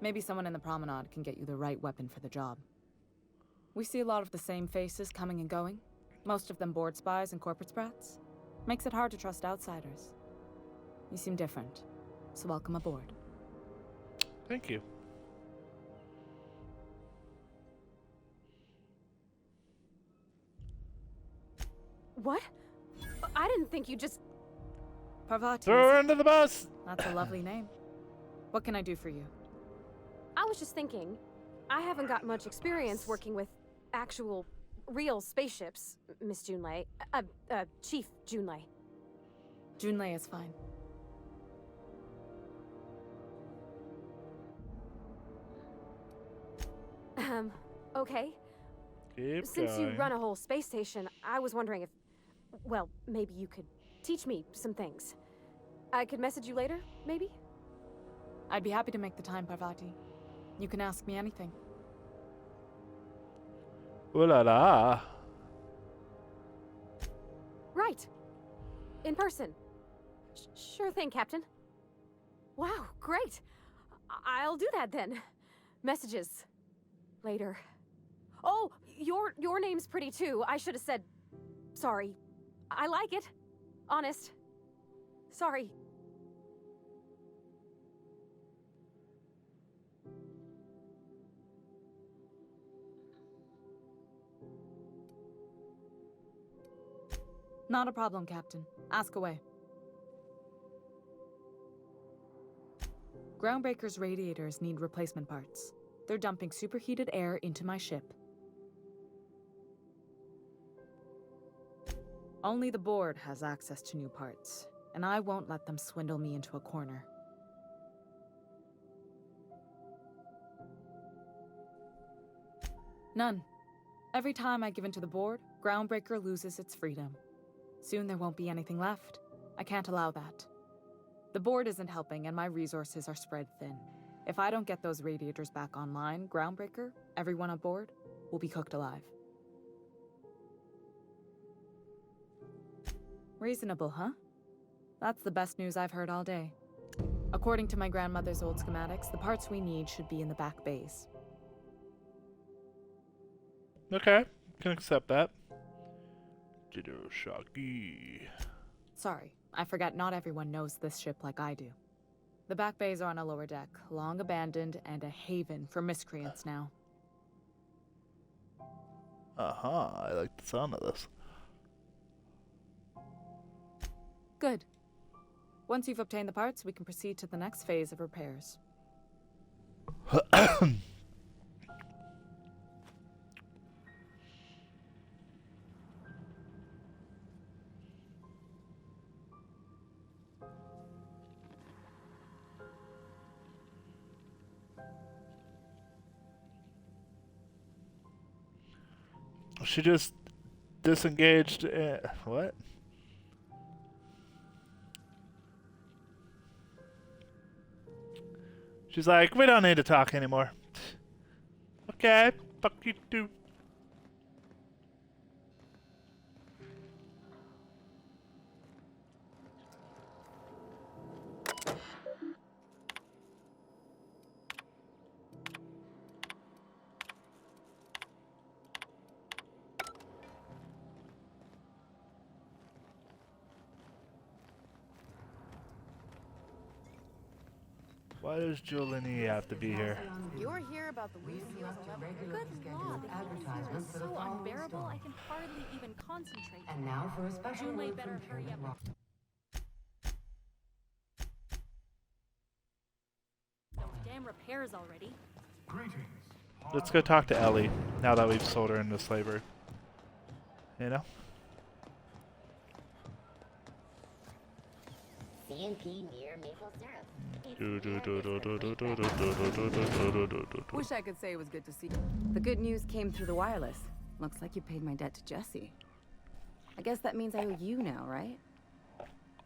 Maybe someone in the promenade can get you the right weapon for the job. We see a lot of the same faces coming and going. Most of them board spies and corporate sprats. Makes it hard to trust outsiders. You seem different, so welcome aboard. Thank you. What? I didn't think you just... Parvati. Throw is her it? under the bus! That's a lovely name. What can I do for you? I was just thinking, I haven't got much experience working with actual, real spaceships, Miss Junlei. Chief Junlei. Junlei is fine. Okay. Keep Since going. you run a whole space station, I was wondering if, well, maybe you could teach me some things. I could message you later, maybe? I'd be happy to make the time, Parvati. You can ask me anything. Ooh la la. Right. In person. Sure thing, Captain. Wow, great. I'll do that then. Messages. Later. Oh, your name's pretty too. I should have said sorry. I like it. Honest. Sorry. Not a problem, Captain. Ask away. Groundbreaker's radiators need replacement parts. They're dumping superheated air into my ship. Only the board has access to new parts, and I won't let them swindle me into a corner. None. Every time I give in to the board, Groundbreaker loses its freedom. Soon there won't be anything left. I can't allow that. The board isn't helping, and my resources are spread thin. If I don't get those radiators back online, Groundbreaker, everyone on board, will be cooked alive. Reasonable, huh? That's the best news I've heard all day. According to my grandmother's old schematics, the parts we need should be in the back bays. Okay, can accept that. Shaki. Sorry, I forgot not everyone knows this ship like I do. The back bays are on a lower deck, long abandoned and a haven for miscreants now. I like the sound of this. Good. Once you've obtained the parts, we can proceed to the next phase of repairs. She just disengaged. What? She's like, we don't need to talk anymore. Okay, fuck you too. Why does Julini have to be here? You're here about the Wii Seals 11. Good lord, the heat here is so unbearable I can hardly even concentrate. And now for a special Junlei word better from hurry Pyramid up. Rock. Those damn repairs already. Let's go talk to Ellie now that we've sold her into slavery. You know? CNP near maple syrup. Wish I could say it was good to see. The good news came through the wireless. Looks like you paid my debt to Jesse. I guess that means I owe you now, right?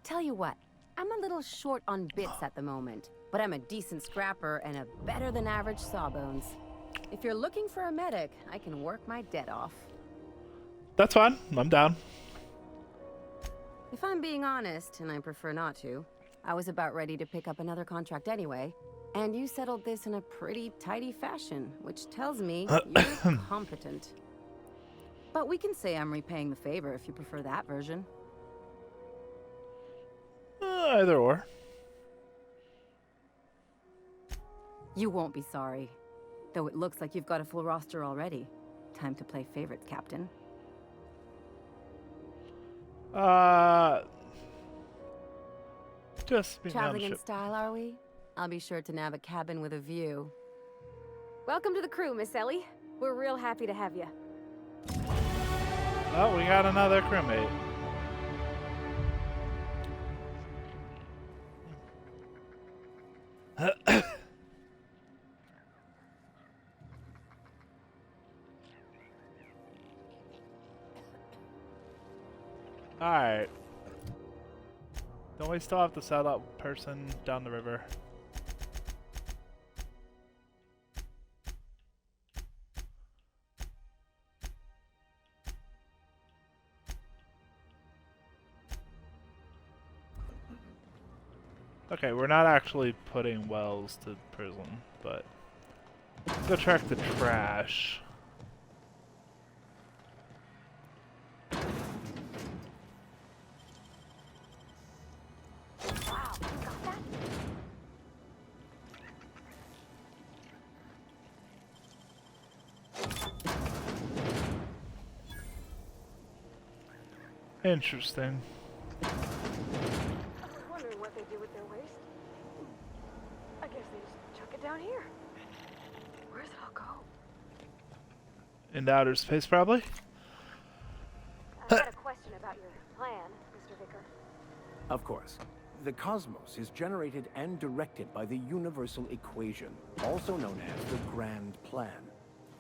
Tell you what, I'm a little short on bits at the moment, but I'm a decent scrapper and a better than average sawbones. If you're looking for a medic, I can work my debt off. That's fine. I'm down. If I'm being honest, and I prefer not to, I was about ready to pick up another contract anyway, and you settled this in a pretty tidy fashion, which tells me you're competent. But we can say I'm repaying the favor if you prefer that version. Either or. You won't be sorry. Though it looks like you've got a full roster already. Time to play favorites, Captain. Just meet me on the Traveling in ship. style, are we? I'll be sure to nab a cabin with a view. Welcome to the crew, Miss Ellie. We're real happy to have you. Oh, we got another crewmate. Alright. Don't we still have to sell that person down the river? Okay, we're not actually putting Wells to prison, but let's go track the trash. Interesting. I was wondering what they do with their waste. I guess they just chuck it down here. Where does it all go? Into outer space, probably? I had a question about your plan, Mr. Vicker. Of course. The cosmos is generated and directed by the universal equation, also known as the Grand Plan.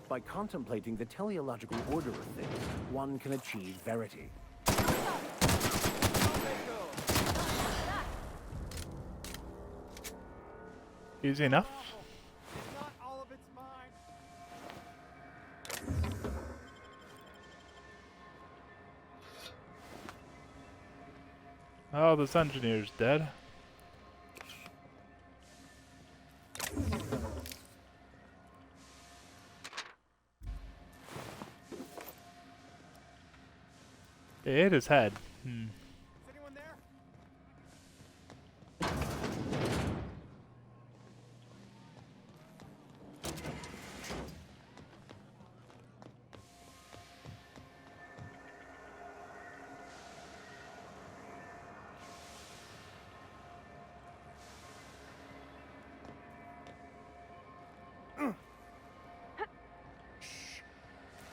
By contemplating the teleological order of things, one can achieve verity. Easy enough. Not all of it's mine. Oh, this engineer's dead. It hit his head. Is anyone there?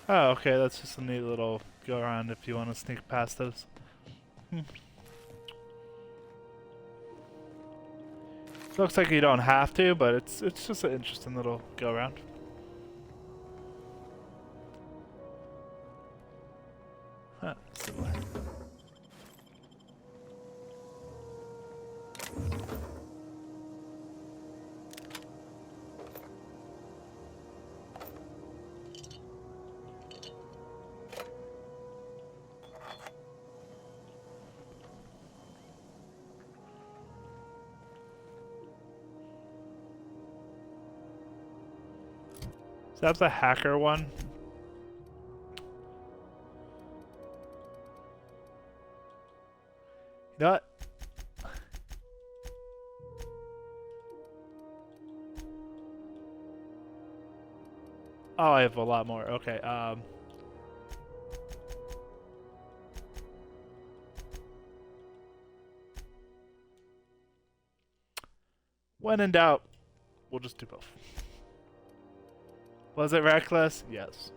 Oh, okay, that's just a neat little go around if you want to sneak past those. Looks like you don't have to, but it's just an interesting little go around. Huh, similar. So that's the hacker one. You know what? Oh, I have a lot more. Okay. When in doubt, we'll just do both. Was it reckless? Yes.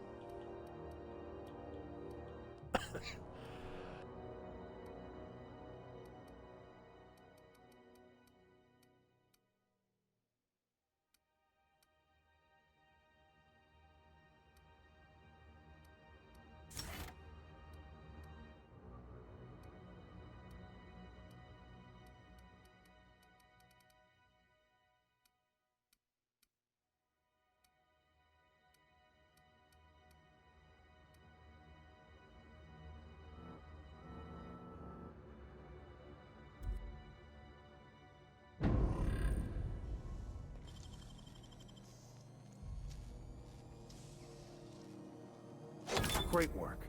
Great work.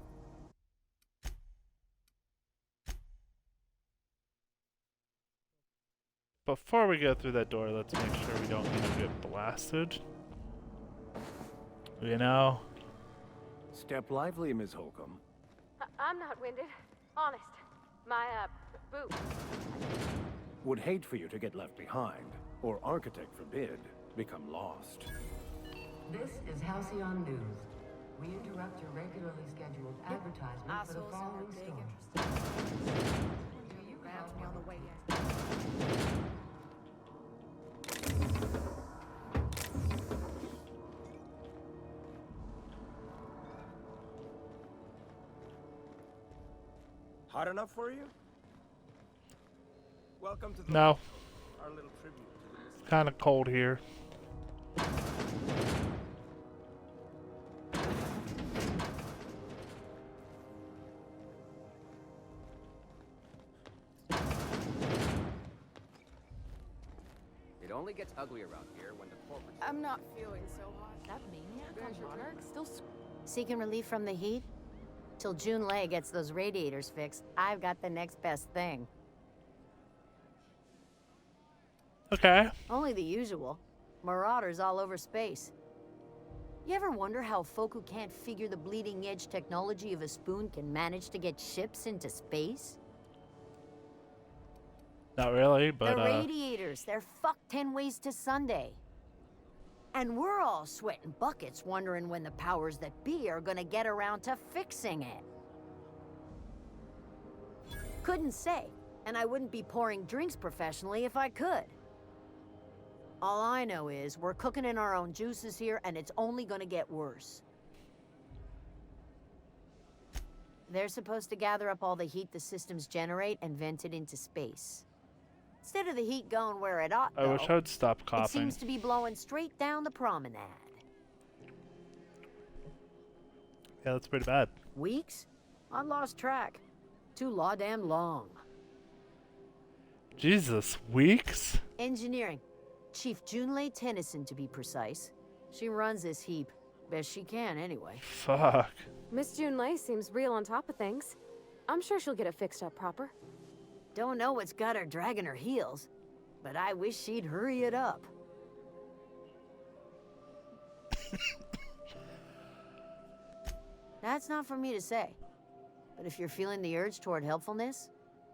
Before we go through that door, let's make sure we don't, get blasted. You know? Step lively, Ms. Holcomb. I'm not winded. Honest. My, boot. Would hate for you to get left behind, or architect forbid, become lost. This is Halcyon News. We interrupt your regularly scheduled advertisement for the following story. Do you have me on the way yet? Hot enough for you? Welcome to the No. Our little tribute to the mystery. Kind of cold here. It only gets ugly around here when the corporate... I'm not feeling so hot. That maniac on Monarch still Seeking relief from the heat? Till June Lay gets those radiators fixed, I've got the next best thing. Okay. Only the usual. Marauders all over space. You ever wonder how folk who can't figure the bleeding edge technology of a spoon can manage to get ships into space? Not really, but the radiators, they're fucked 10 ways to Sunday. And we're all sweating buckets wondering when the powers that be are gonna get around to fixing it. Couldn't say, and I wouldn't be pouring drinks professionally if I could. All I know is we're cooking in our own juices here, and it's only gonna get worse. They're supposed to gather up all the heat the systems generate and vent it into space. Instead of the heat going where it ought, I wish I'd stop coughing. It seems to be blowing straight down the promenade. Yeah, that's pretty bad. Weeks? I lost track. Too law-damn long. Jesus, weeks? Engineering. Chief Junlei Tennyson, to be precise. She runs this heap. Best she can, anyway. Fuck. Miss Junlei seems real on top of things. I'm sure she'll get it fixed up proper. Don't know what's got her dragging her heels, but I wish she'd hurry it up. That's not for me to say, but if you're feeling the urge toward helpfulness,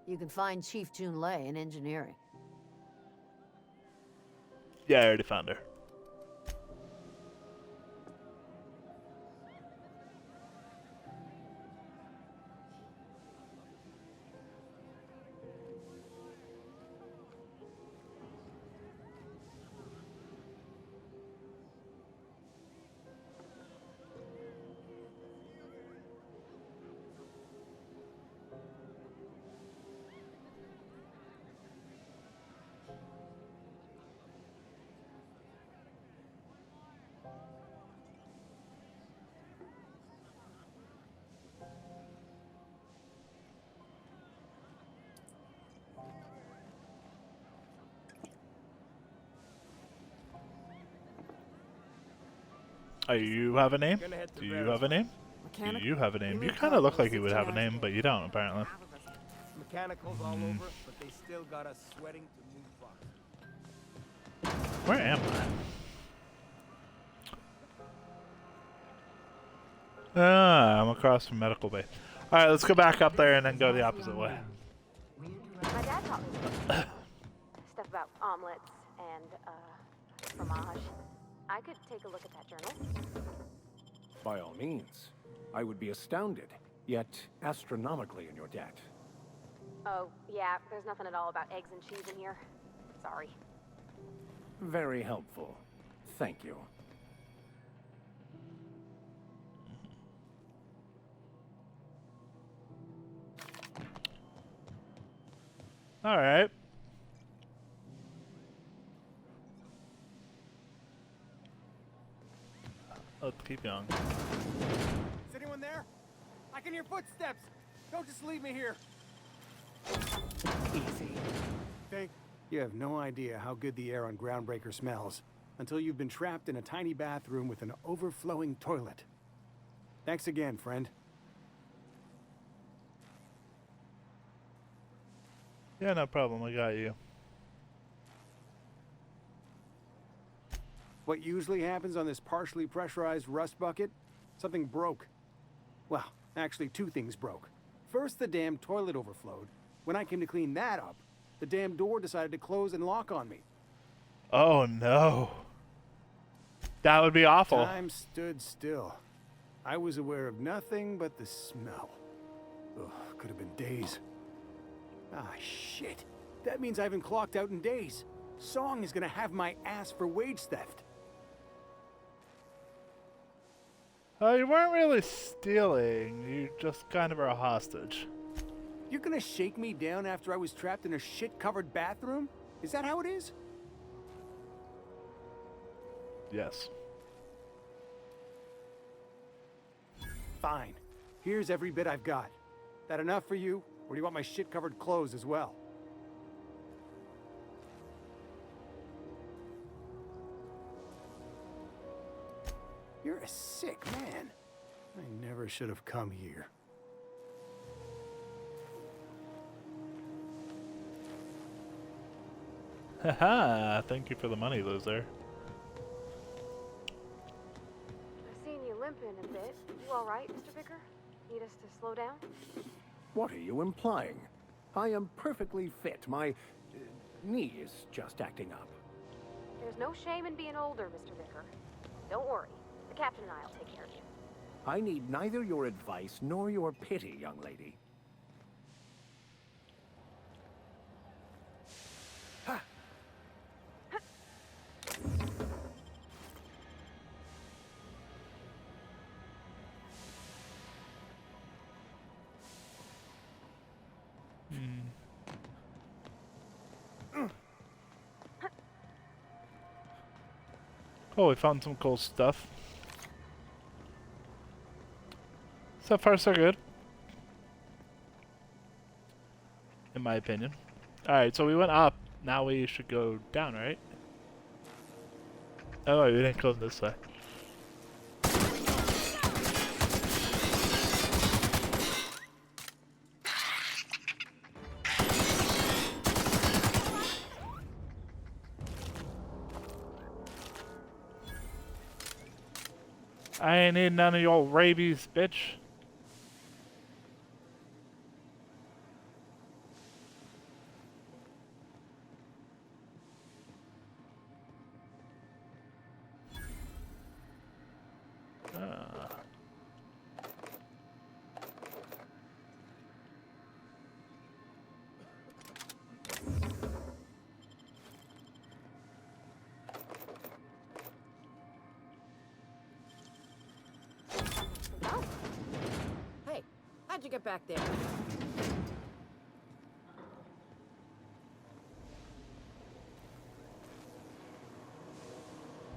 you can find Chief Junlei in engineering. Yeah, I already found her. Oh, you have a name? Do you have a name? Do you have a name? You kind of look like you would have a name, but you don't, apparently. Mechanicals all over, but they still got us sweating to move on. Where am I? I'm across from Medical Bay. Alright, let's go back up there and then go the opposite way. My dad taught me stuff about omelets and, fromage. I could take a look at that journal. By all means. I would be astounded, yet astronomically in your debt. Oh, yeah, there's nothing at all about eggs and cheese in here. Sorry. Very helpful. Thank you. Alright. Let's keep going. Is anyone there? I can hear footsteps. Don't just leave me here. Easy. Think you have no idea how good the air on Groundbreaker smells until you've been trapped in a tiny bathroom with an overflowing toilet. Thanks again, friend. Yeah, no problem. I got you. What usually happens on this partially pressurized rust bucket? Something broke. Well, actually 2 things broke. First, the damn toilet overflowed. When I came to clean that up, The damn door decided to close and lock on me. Oh no. That would be awful. Time stood still. I was aware of nothing but the smell. Ugh, could have been days. Ah, shit. That means I haven't clocked out in days. Song is gonna have my ass for wage theft. You weren't really stealing. You just kind of are a hostage. You're gonna shake me down after I was trapped in a shit-covered bathroom? Is that how it is? Yes. Fine. Here's every bit I've got. That enough for you? Or do you want my shit-covered clothes as well? You're a sick man. I never should have come here. Haha, thank you for the money, loser. I've seen you limping a bit. You alright, Mr. Vicker? Need us to slow down? What are you implying? I am perfectly fit. My knee is just acting up. There's no shame in being older, Mr. Vicker. Don't worry. The captain and I will take care of you. I need neither your advice nor your pity, young lady. Oh, we found some cool stuff. So far, so good. In my opinion. Alright, so we went up. Now we should go down, right? Oh, we didn't go this way. I ain't need none of your rabies, bitch. Hey, how'd you get back there?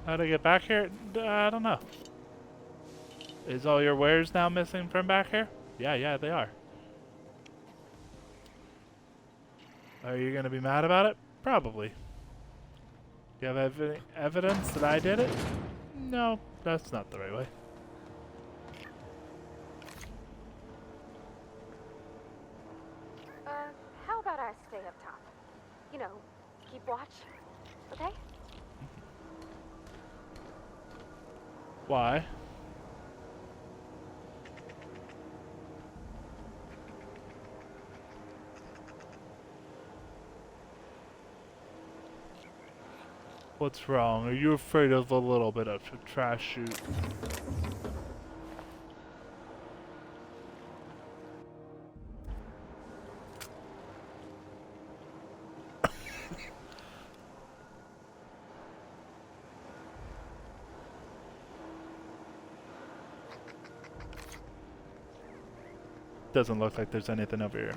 How to get back here? I don't know. Is all your wares now missing from back here? Yeah, they are. Are you gonna be mad about it? Probably. Do you have evidence that I did it? No, that's not the right way. How about I stay up top? You know, keep watch, okay? Why? What's wrong? Are you afraid of a little bit of a trash chute? Doesn't look like there's anything over here.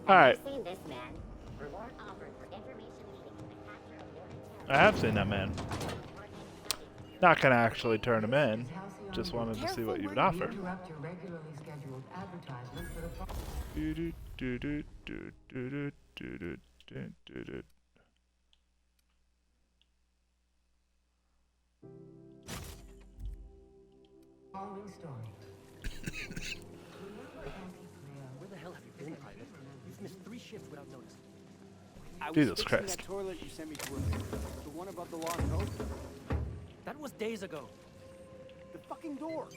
Alright. I have seen that man. Not gonna actually turn him in. Just wanted to see what you would offer. Following story. Where the hell have you been, Pilot? You've missed 3 shifts without notice. I was Jesus fixing Christ. that toilet you sent me to repair. The one above the Lost Hope. That was days ago. The fucking door.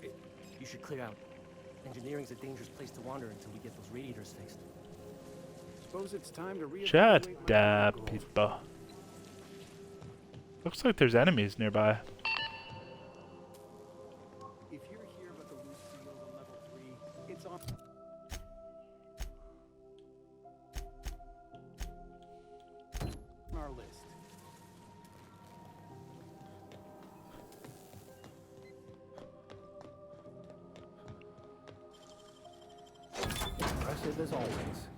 You should clear out. Engineering's a dangerous place to wander until we get those radiators fixed. Suppose it's time to reevaluate Shut my up, goals. people. Looks like there's enemies nearby. If you're here about the loose seals on level 3, it's on our list. Impressive as always.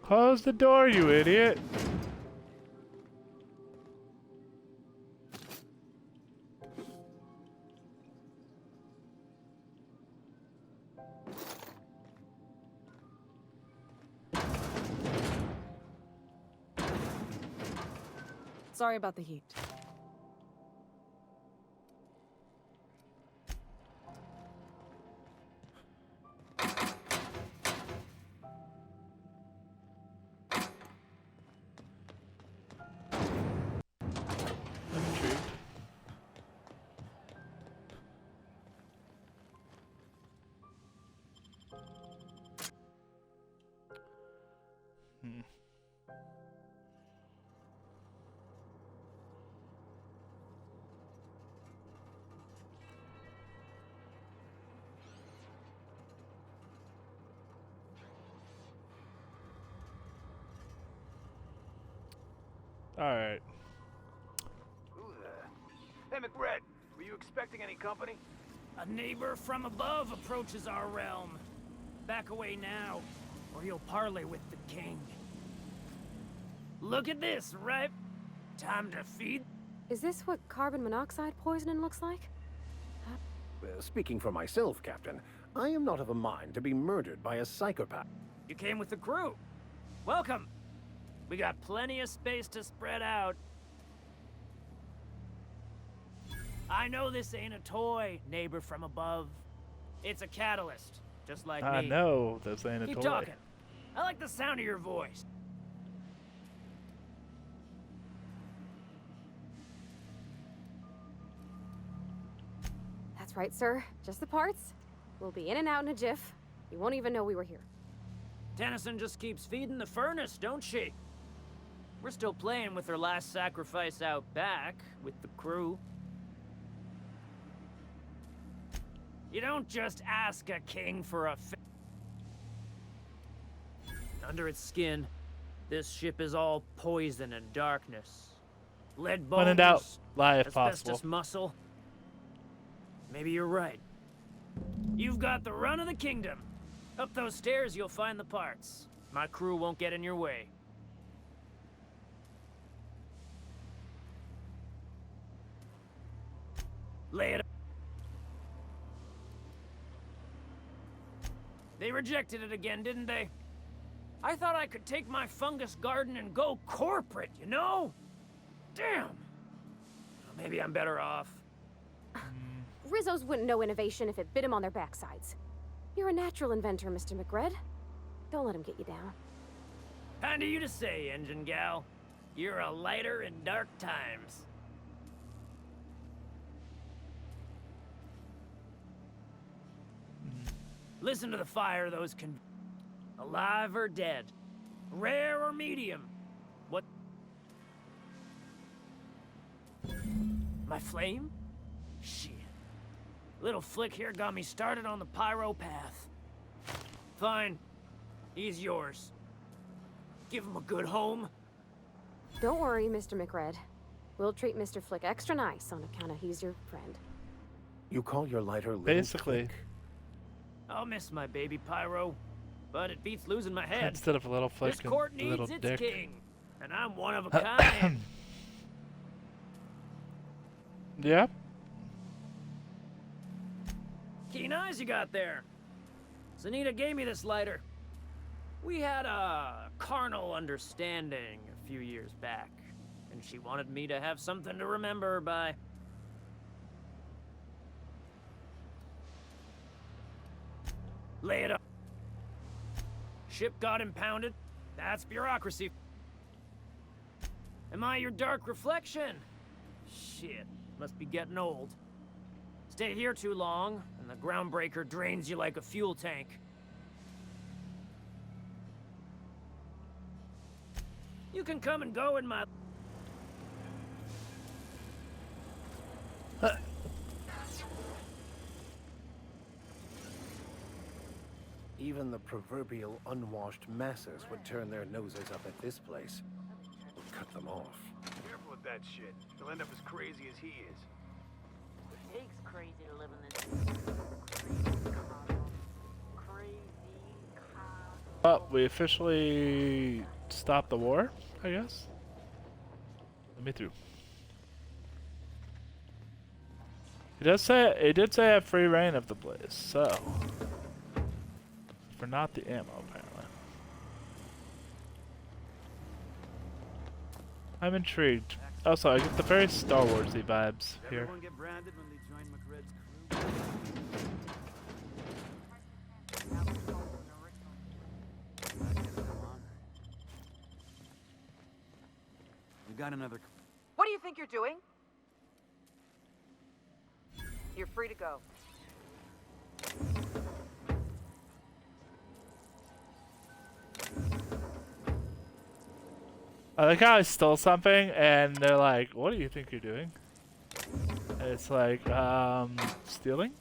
Close the door, you idiot. Sorry about the heat. Alright. Who the? Hey, McRed, were you expecting any company? A neighbor from above approaches our realm. Back away now, or you'll parley with the king. Look at this, right? Time to feed. Is this what carbon monoxide poisoning looks like? Speaking for myself, Captain, I am not of a mind to be murdered by a psychopath. You came with the crew. Welcome. We got plenty of space to spread out. I know this ain't a toy, neighbor from above. It's a catalyst, just like me. I know this ain't a Keep toy. talking. I like the sound of your voice. That's right, sir. Just the parts. We'll be in and out in a jiff. You won't even know we were here. Tennyson just keeps feeding the furnace, don't she? We're still playing with her last sacrifice out back, with the crew. You don't just ask a king for a Under its skin, this ship is all poison and darkness. Lead bones, When in doubt, lie if asbestos possible. muscle. Maybe you're right. You've got the run of the kingdom. Up those stairs, you'll find the parts. My crew won't get in your way. Lay it. They rejected it again, didn't they? I thought I could take my fungus garden and go corporate, you know? Damn. Maybe I'm better off. Rizzos wouldn't know innovation if it bit him on their backsides. You're a natural inventor, Mr. McRed. Don't let him get you down. Kind of you to say, engine gal. You're a lighter in dark times. Listen to the fire of those alive or dead, rare or medium. What? My flame? Shit. Little flick here got me started on the pyro path. Fine. He's yours. Give him a good home. Don't worry, Mr. McRed. We'll treat Mr. Flick extra nice on account of he's your friend. You call your lighter Little Basically. Flick? I'll miss my baby pyro, but it beats losing my head. Instead of a little flick This and court a little needs its dick. king, and I'm one of a kind. Yeah. Keen eyes you got there. Zanita gave me this lighter. We had a carnal understanding a few years back, and she wanted me to have something to remember her by. Lay it up. Ship got impounded. That's bureaucracy. Am I your dark reflection? Shit, must be getting old. Stay here too long, and the Groundbreaker drains you like a fuel tank. You can come and go in my... Even the proverbial unwashed masses would turn their noses up at this place. Would cut them off. Careful with that shit. He'll end up as crazy as he is. Pig's crazy to live in this crazy cosmos. Oh, we officially stopped the war, I guess. Let me through. It did say I have free reign of the place, so for not the ammo apparently. I'm intrigued. Also, I get the very Star Warsy vibes here. Everyone get branded when they join McRed's crew. We got another. What do you think you're doing? You're free to go. I like how I stole something and they're like, what do you think you're doing? And it's like, stealing?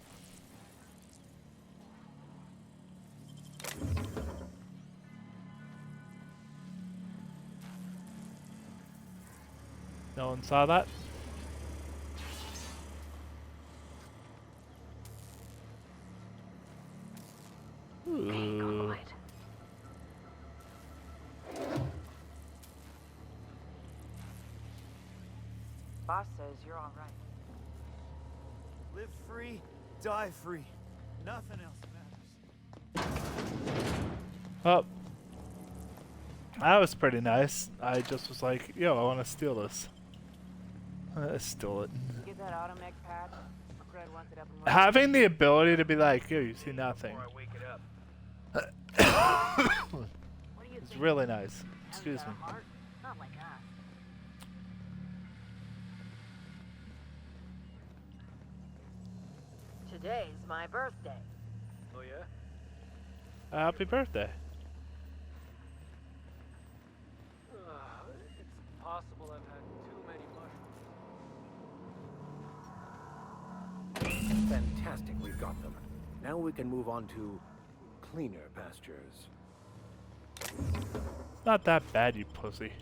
No one saw that? Ooh. Boss says you're all right. Live free, die free. Nothing else matters. Oh. That was pretty nice. I just was like, yo, I want to steal this. I stole it. Get that automech pad. McRed wants it up and running. Having the ability to be like, yo, you see nothing. It's really nice. Excuse me. Not like us. Today's my birthday. Oh yeah? Happy birthday. It's possible I've had too many mushrooms. Fantastic, we've got them. Now we can move on to cleaner pastures. It's not that bad, you pussy.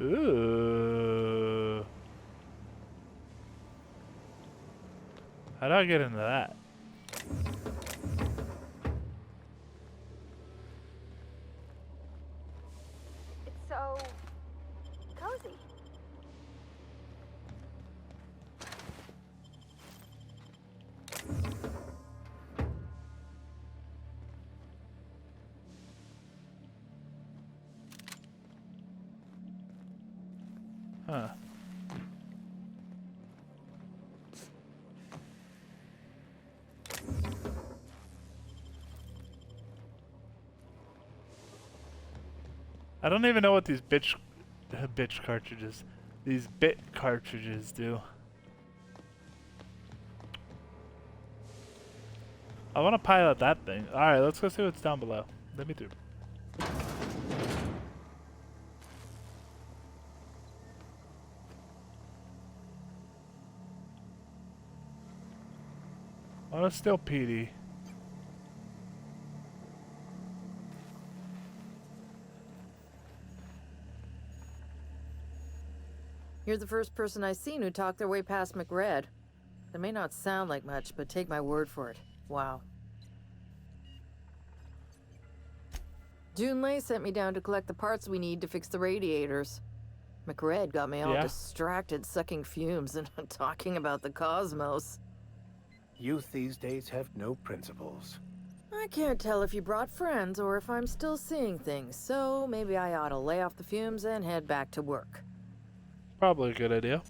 Ooh. How do I get into that? It's so cozy. Huh. I don't even know what these bitch cartridges, these bit cartridges do. I want to pilot that thing. Alright, let's go see what's down below. Let me through. I want to steal PD. You're the first person I've seen who talked their way past McRed. That may not sound like much, but take my word for it. Wow. Junlei sent me down to collect the parts we need to fix the radiators. McRed got me all distracted sucking fumes and talking about the cosmos. Youth these days have no principles. I can't tell if you brought friends or if I'm still seeing things, so maybe I ought to lay off the fumes and head back to work. Probably a good idea.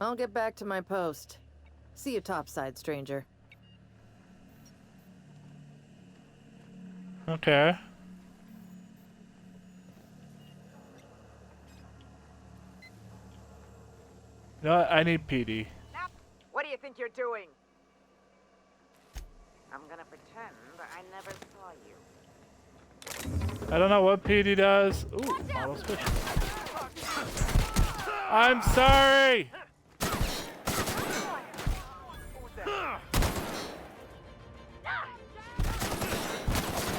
I'll get back to my post. See you topside, stranger. Okay. You know what? I need PD. What do you think you're doing? I'm gonna pretend I never saw you. I don't know what PD does. Ooh, model switch. I'm sorry!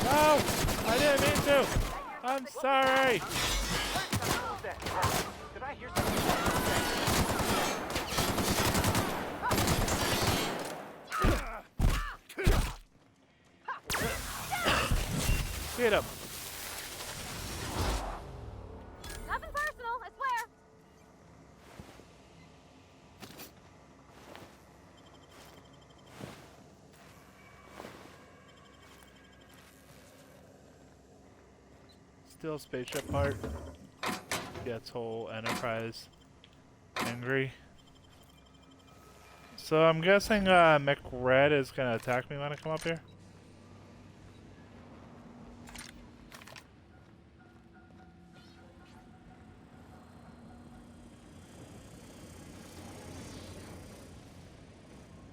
No! I didn't mean to! I'm sorry! Did I hear something? Get him! Nothing personal, I swear. Still spaceship part. Gets whole Enterprise angry. So I'm guessing McRed is gonna attack me when I come up here.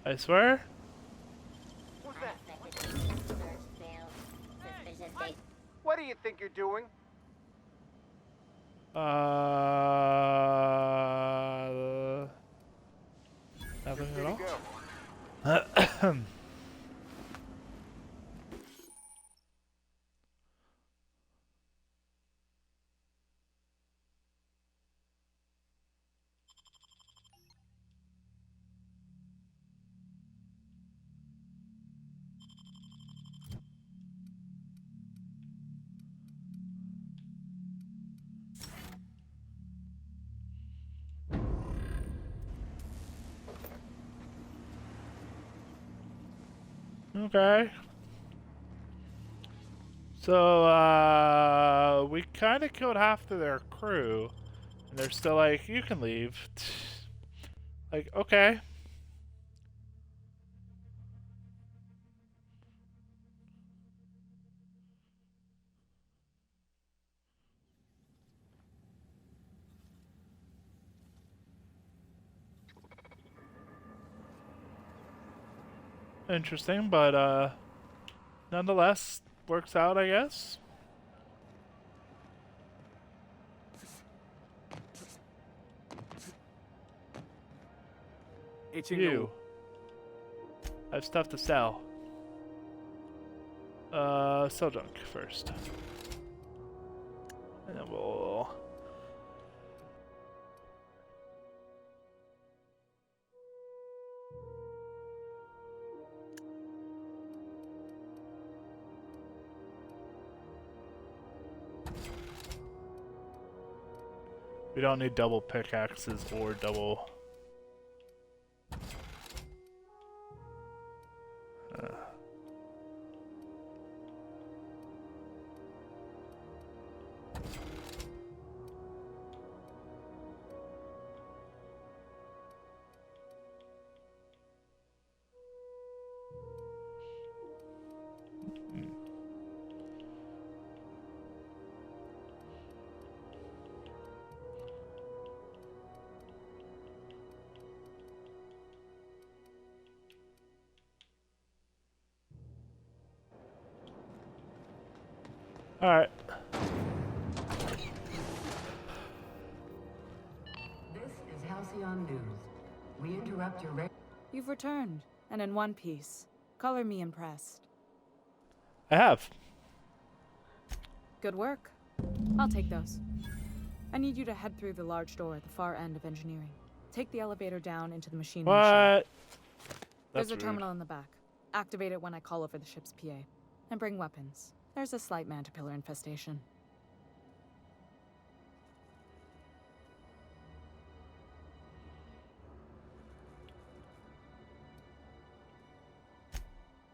I swear? What do you think you're doing? Nothing at all? Okay. So, we kind of killed half of their crew. And they're still like, you can leave. Like, okay. Interesting, but, nonetheless, works out, I guess. You. I have stuff to sell. Sell junk first. And then we'll... We don't need double pickaxes or double... Alright. This is Halcyon News. We interrupt your You've returned, and in one piece. Color me impressed. I have. Good work. I'll take those. I need you to head through the large door at the far end of engineering. Take the elevator down into the machine room. What? There's a That's terminal in the back. Activate it when I call over the ship's PA. And bring weapons. There's a slight mantipillar infestation.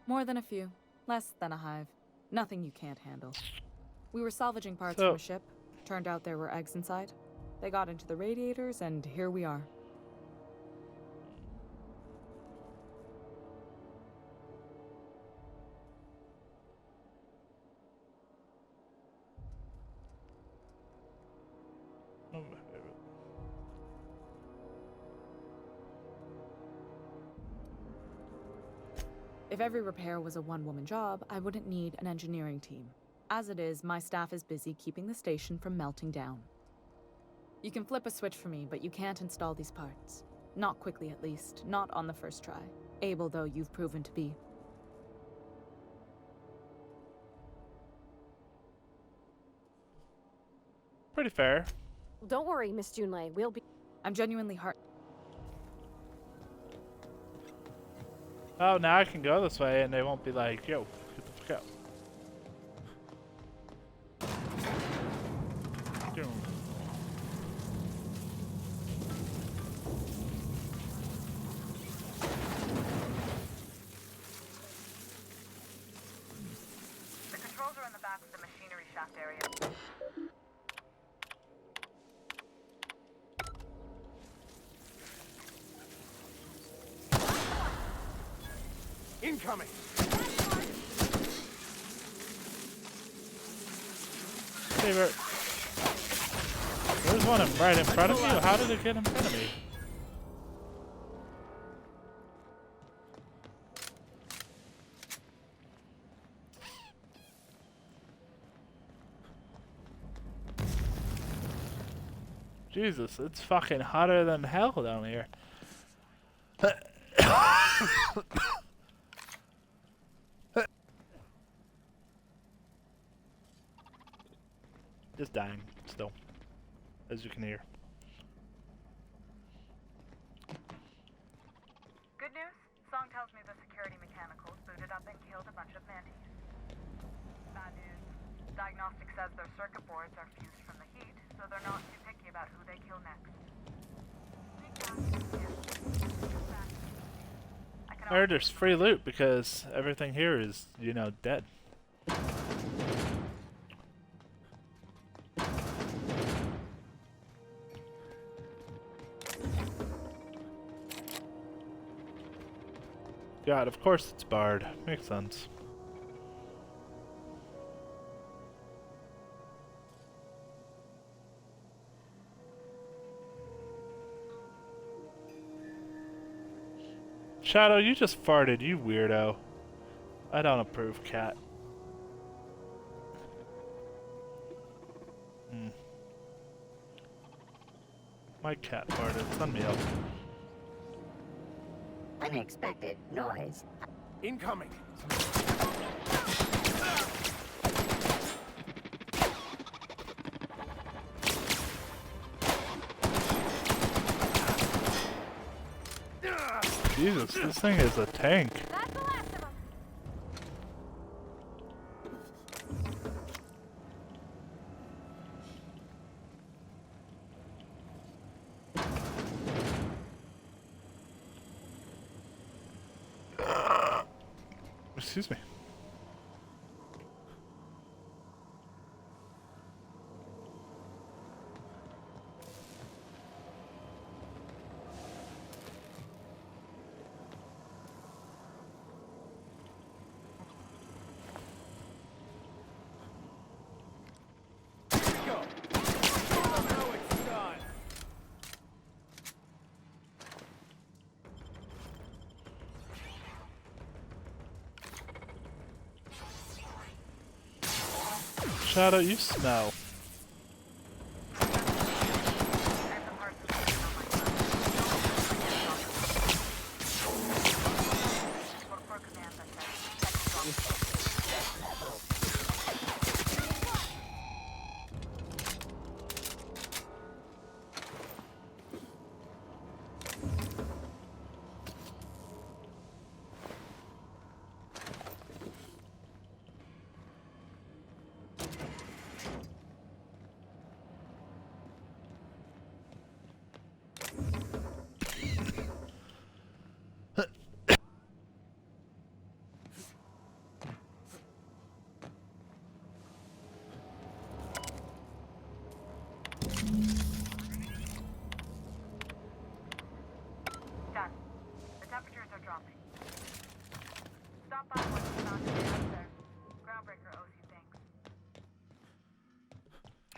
More than a few. Less than a hive. Nothing you can't handle. We were salvaging parts So- from a ship. Turned out there were eggs inside. They got into the radiators, and here we are. Oh, my favorite. If every repair was a one-woman job, I wouldn't need an engineering team. As it is, my staff is busy keeping the station from melting down. You can flip a switch for me, but you can't install these parts. Not quickly, at least. Not on the first try. Able, though, you've proven to be. Pretty fair. Don't worry, Miss Junlei. We'll be... I'm genuinely heart... Oh, now I can go this way and they won't be like, yo, get the fuck out. Doom. The controls are in the back of the machinery shaft area. Incoming! Favorite. There's one right in front of you? How did it get in front of me? Jesus, it's fucking hotter than hell down here. Just dying, still, as you can hear. Good news? Song tells me the security mechanicals booted up and killed a bunch of mantis. Bad news. Diagnostic says their circuit boards are fused from the heat, so they're not too picky about who they kill next. I heard there's free loot because everything here is, you know, dead. God, of course it's barred. Makes sense. Shadow, you just farted, you weirdo. I don't approve, cat. My cat farted. Send me up. Unexpected noise. Incoming! Jesus, this thing is a tank. That's the last of them. Excuse me. Shadow, you smell.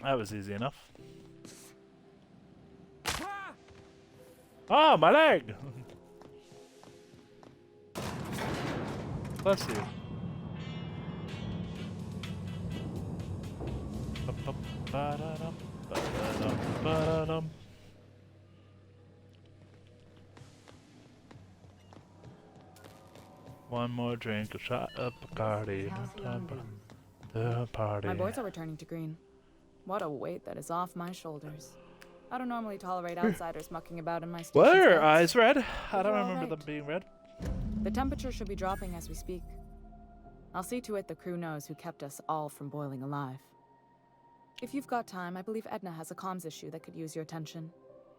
That was easy enough. Oh, my leg! Bless you. One more drink, a shot of Bacardi, the party. My boards are returning to green. What a weight that is off my shoulders. I don't normally tolerate outsiders mucking about in my station. What are eyes red? I don't remember them being red. The temperature should be dropping as we speak. I'll see to it the crew knows who kept us all from boiling alive. If you've got time, I believe Edna has a comms issue that could use your attention.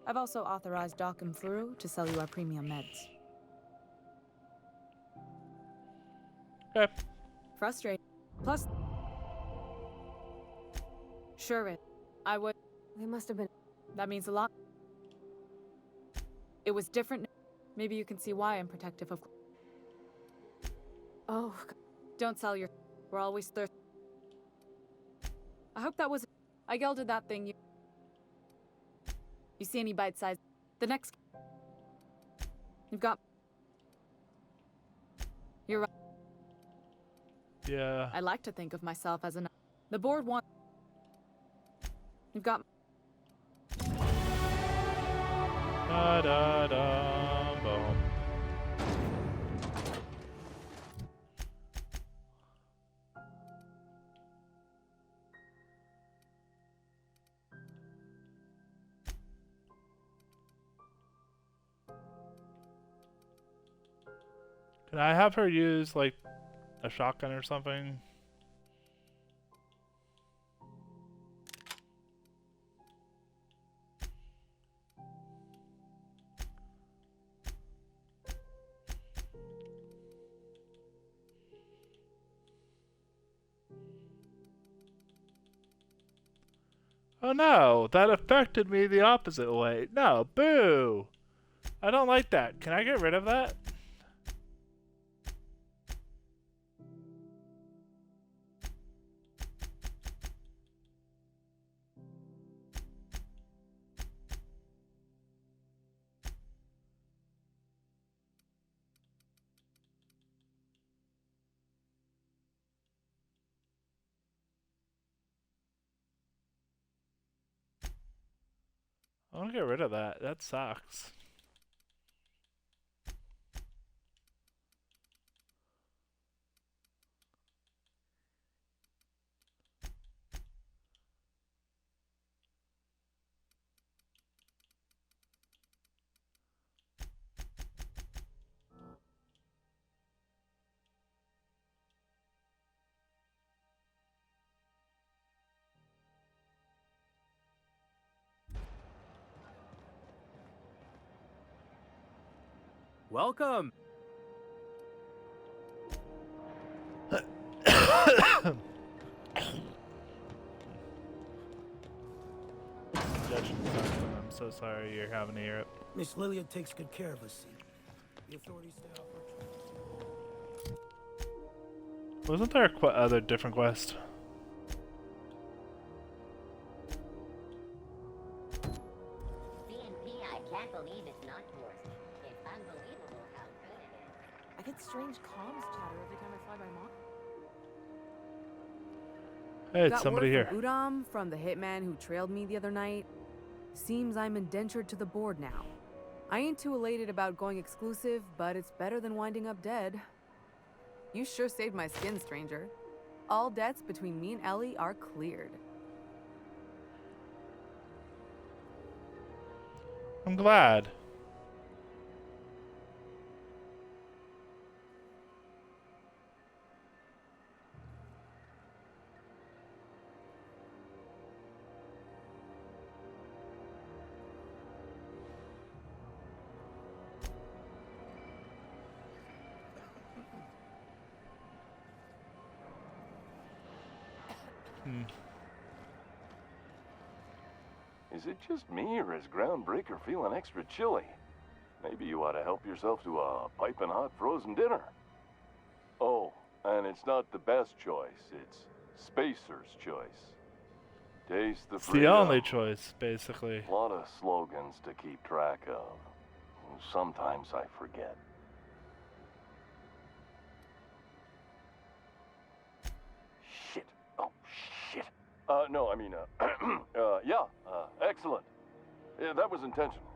I've also authorized Doc and Furu to sell you our premium meds. Okay. Frustrating. Plus... Sure it. I would... They must have been... That means a lot. It was different. Maybe you can see why I'm protective of... Oh... Don't sell your... We're always thirsty. I hope that was... I yelled at that thing. You see any bite-sized... The next... You've got... You're right. Yeah. I like to think of myself as an... The board wants... You've got... Da da da boom. Can I have her use like a shotgun or something? Oh no, that affected me the opposite way. No, boo! I don't like that. Can I get rid of that? I want to get rid of that. That sucks. Welcome. I'm so sorry you're having to hear it. Miss Lilia takes good care of us. The authorities stay off our trail. Wasn't there a other different quest? I can't believe it's not yours. It's unbelievable how good it is. I get strange comms chatter every time I fly by Mont. Hey, it's Got somebody word here. from Udom from the hitman who trailed me the other night. Seems I'm indentured to the board now. I ain't too elated about going exclusive, but it's better than winding up dead. You sure saved my skin, stranger. All debts between me and Ellie are cleared. I'm glad. Is it just me, or is Groundbreaker feeling extra chilly? Maybe you ought to help yourself to a piping hot frozen dinner. Oh, and it's not the best choice, it's Spacer's choice. Taste the It's freedom. the only choice, basically. A lot of slogans to keep track of. Sometimes I forget. Shit. Oh, shit. No, I mean, excellent. Yeah, that was intentional.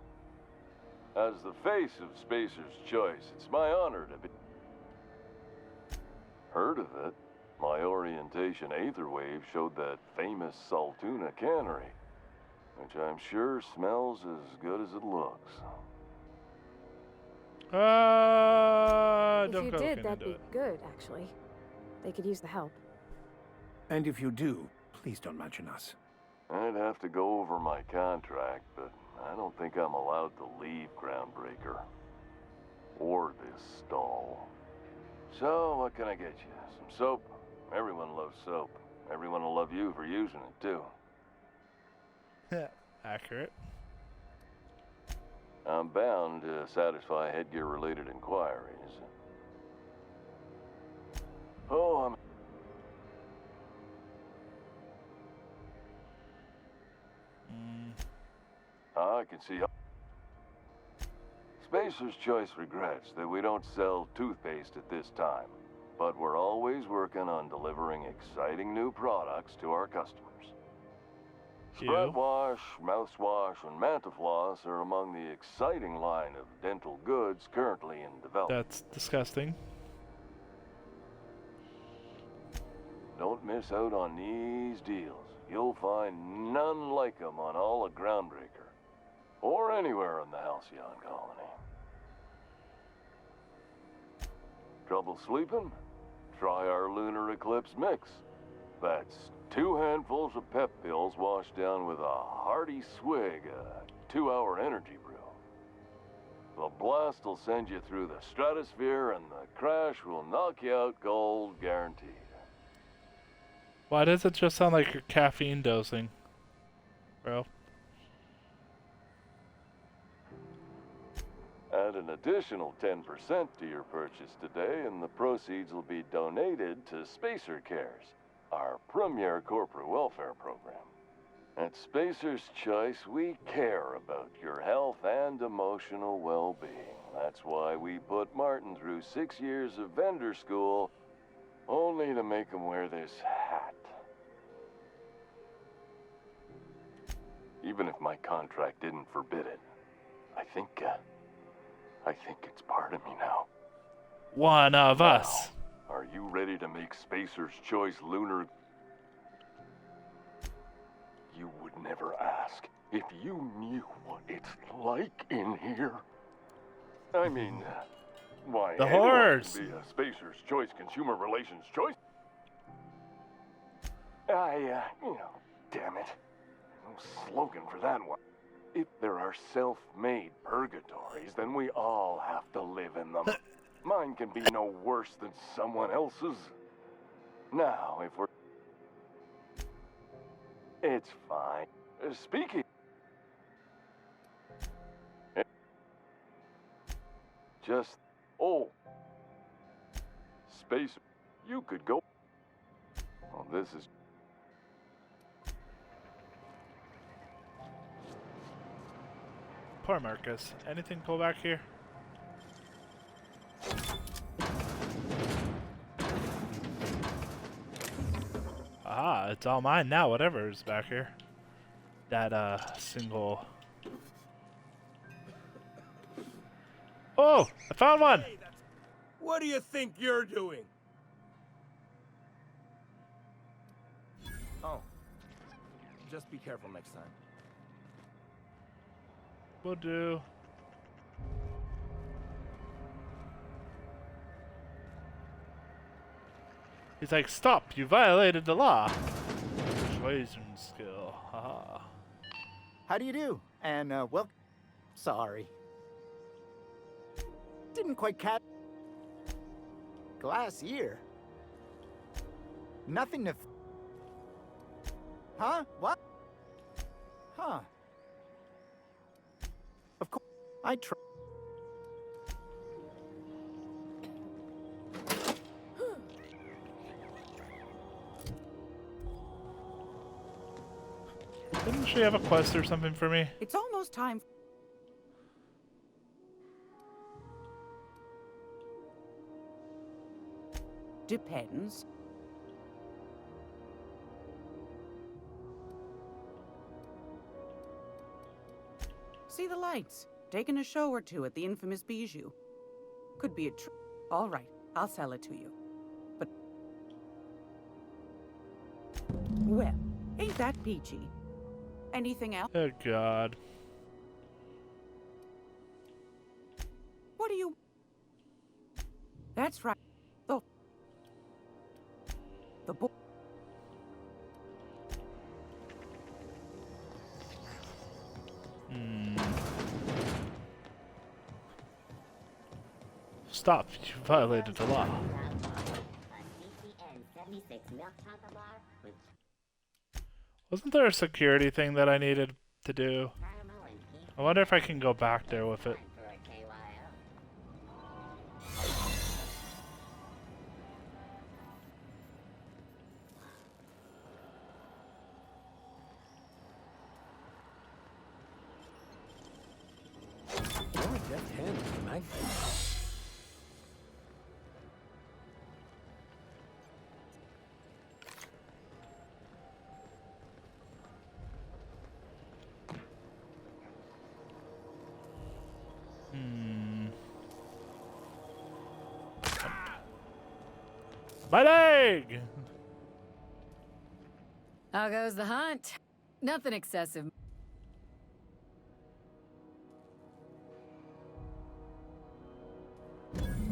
As the face of Spacer's Choice, it's my honor to be... Heard of it? My orientation aetherwave showed that famous Saltuna cannery, which I'm sure smells as good as it looks. If Don't you go did, looking that'd into be it. good, actually. They could use the help. And if you do, please don't mention us. I'd have to go over my contract, but I don't think I'm allowed to leave Groundbreaker. Or this stall. So, what can I get you? Some soap? Everyone loves soap. Everyone will love you for using it, too. Accurate. I'm bound to satisfy headgear-related inquiries. Oh, I can see how... Spacer's Choice regrets that we don't sell toothpaste at this time, but we're always working on delivering exciting new products to our customers. Spread wash, mouthwash, and Mantafloss are among the exciting line of dental goods currently in development. That's disgusting. Don't miss out on these deals. You'll find none like them on all of Groundbreaker, or anywhere in the Halcyon colony. Trouble sleeping? Try our Lunar Eclipse mix. That's 2 handfuls of pep pills washed down with a hearty swig of 2-hour energy brew. The blast will send you through the stratosphere, and the crash will knock you out cold, guaranteed. Why does it just sound like you're caffeine dosing, bro? Add an additional 10% to your purchase today, and the proceeds will be donated to Spacer Cares, our premier corporate welfare program. At Spacer's Choice, we care about your health and emotional well-being. That's why we put Martin through 6 years of vendor school, only to make him wear this hat. Even if my contract didn't forbid it, I think it's part of me now. One of us. Are you ready to make Spacer's Choice lunar? You would never ask if you knew what it's like in here. I mean, why The anyone horrors. can be a Spacer's Choice consumer relations choice? Damn it. No slogan for that one. If there are self-made purgatories, then we all have to live in them. Mine can be no worse than someone else's. Now, if we're... It's fine. Speaking... Just... Oh. Space... You could go... Well, this is... Poor Marcus. Anything pull back here? Aha, it's all mine now, whatever is back here. That, single... Oh! I found one! What do you think you're doing? Oh. Just be careful next time. Will do. He's like, stop! You violated the law! Persuasion skill. Haha. How do you do? And, well... Sorry. Didn't quite catch... Glass ear. Nothing to... Huh? What? Huh. Of course, I try. Didn't she have a quest or something for me? It's almost time. Depends. See the lights. Taking a show or two at the infamous Bijou. Could be a All right, I'll sell it to you. But... Well, ain't that peachy? Anything else? Oh, God. What do you... That's right. The boy... Stop, you violated the law. Wasn't there a security thing that I needed to do? I wonder if I can go back there with it. You're a deft hand with the magnet. My leg! How goes the hunt? Nothing excessive.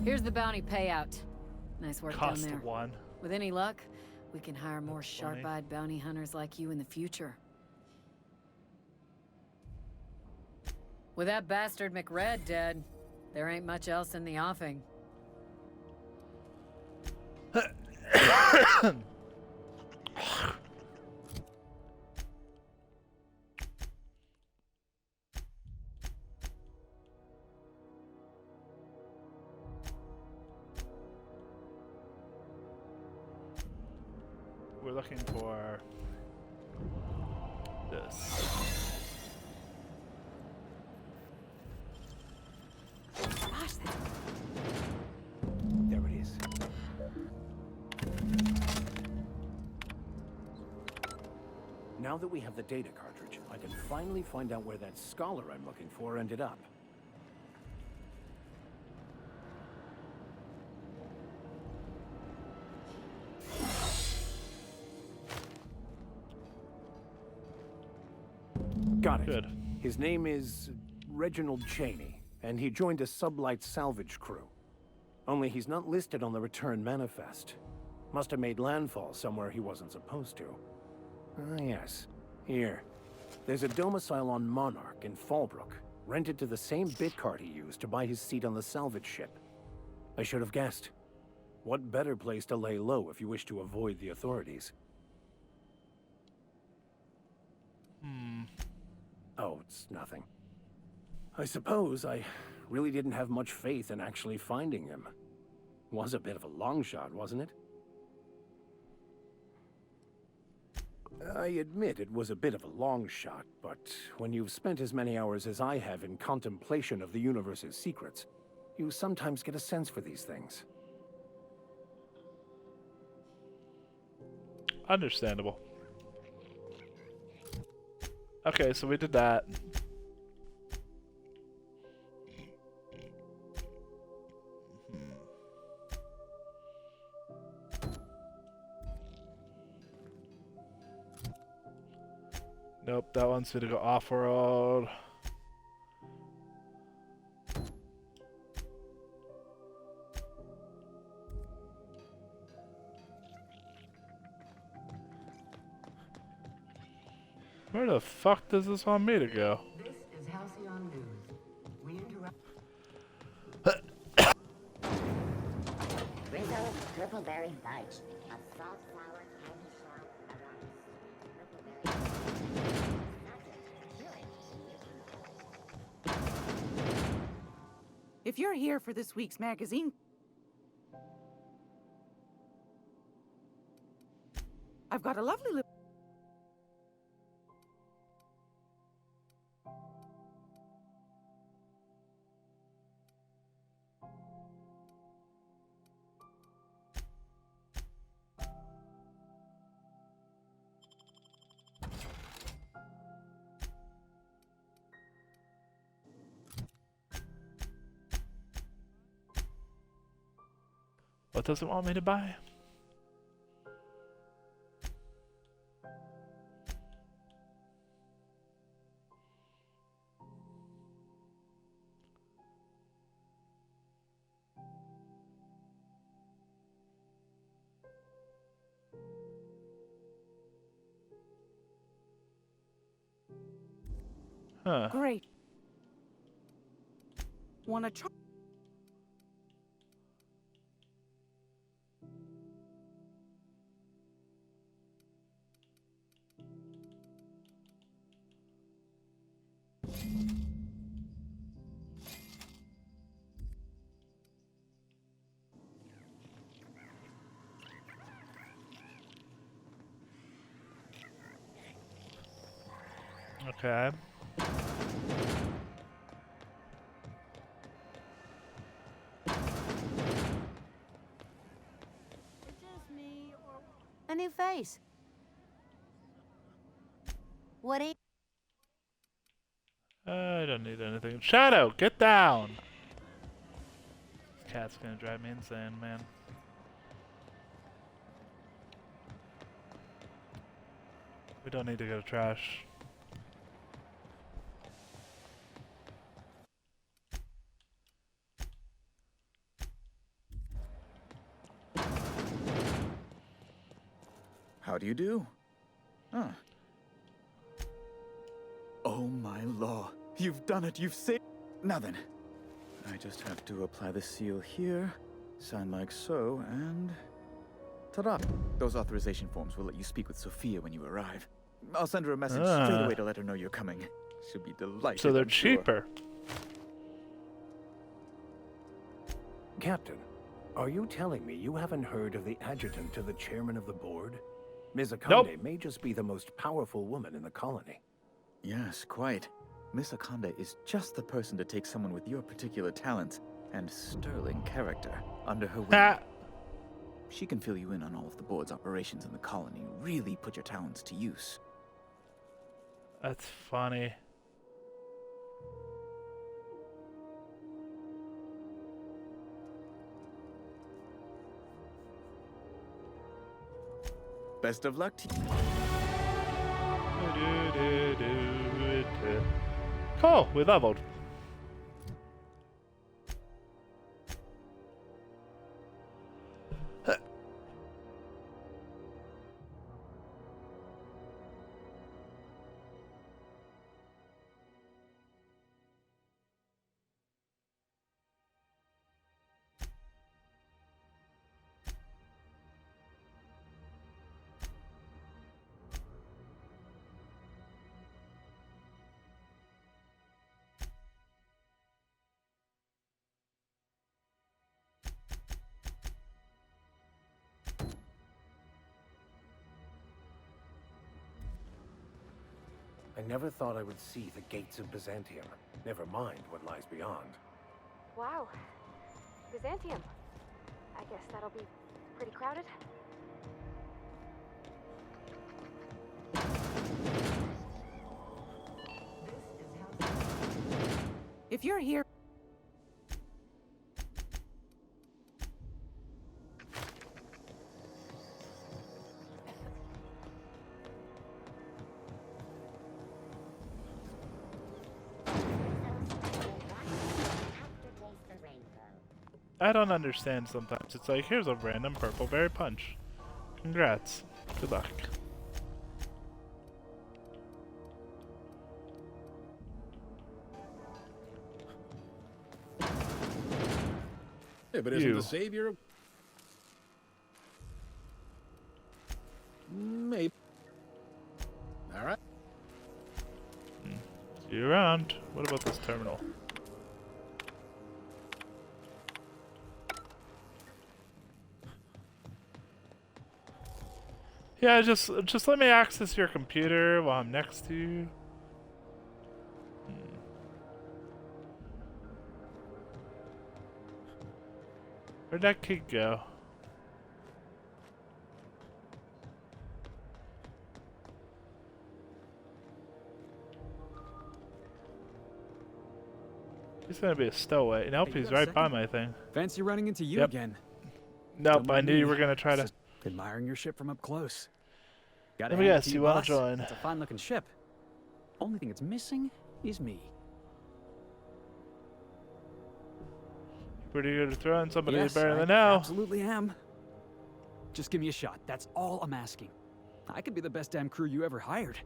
Here's the bounty payout. Nice work Cost down there. one. With any luck, we can hire more sharp-eyed bounty hunters like you in the future. With that bastard McRed dead, there ain't much else in the offing. We're looking for this. Gosh, There it is. Now that we have the data cartridge, I can finally find out where that scholar I'm looking for ended up. Got it. Good. His name is Reginald Cheney, and he joined a sublight salvage crew. Only he's not listed on the return manifest. Must have made landfall somewhere he wasn't supposed to. Ah, yes. Here. There's a domicile on Monarch in Fallbrook, rented to the same bit card he used to buy his seat on the salvage ship. I should have guessed. What better place to lay low if you wish to avoid the authorities? Oh, it's nothing. I suppose I really didn't have much faith in actually finding him. Was a bit of a long shot, wasn't it? I admit it was a bit of a long shot, but when you've spent as many hours as I have in contemplation of the universe's secrets, you sometimes get a sense for these things. Understandable. Okay, so we did that. Nope, that wants me to go off-road. Where the fuck does this want me to go? This is Halcyon News. We interrupt. Rizzo, Purpleberry Fudge. A salt sour candy shop around. if you're here for this week's magazine, I've got a lovely little... What does it want me to buy? Huh. Great. Wanna try? Okay. A new face. What ain't? I don't need anything. Shadow, get down! This cat's gonna drive me insane, man. We don't need to go to trash. How do you do? Huh. Oh my law. You've done it. You've saved. Now then. I just have to apply the seal here, sign like so, and... ta-da! Those authorization forms will let you speak with Sophia when you arrive. I'll send her a message straight away to let her know you're coming. She'll be delighted. So they're I'm sure. cheaper. Captain, are you telling me you haven't heard of the adjutant to the chairman of the board? Ms. Akande may just be the most powerful woman in the colony. Yes, quite. Miss Akande is just the person to take someone with your particular talents and sterling character under her wing. She can fill you in on all of the board's operations in the colony, really put your talents to use. That's funny. Best of luck to you. Cool, we leveled. I never thought I would see the gates of Byzantium. Never mind what lies beyond. Wow. Byzantium. I guess that'll be pretty crowded. If you're here... I don't understand sometimes. It's like, here's a random purple berry punch. Congrats. Good luck. Yeah, but isn't the savior... Maybe. All right. See you around. What about this terminal? Yeah, just let me access your computer while I'm next to you. Where'd that kid go? He's gonna be a stowaway. Nope, he's right by my thing. Fancy running into you again. Nope, Don't I mind knew me. you were gonna try to. Just admiring your ship from up close. Gotta Let me hand it guess, to you wanna boss. join. It's a fine-looking ship. Only thing it's missing is me. Pretty good at throwing somebody Yes, better I than now. absolutely am. Just give me a shot. That's all I'm asking. I could be the best damn crew you ever hired.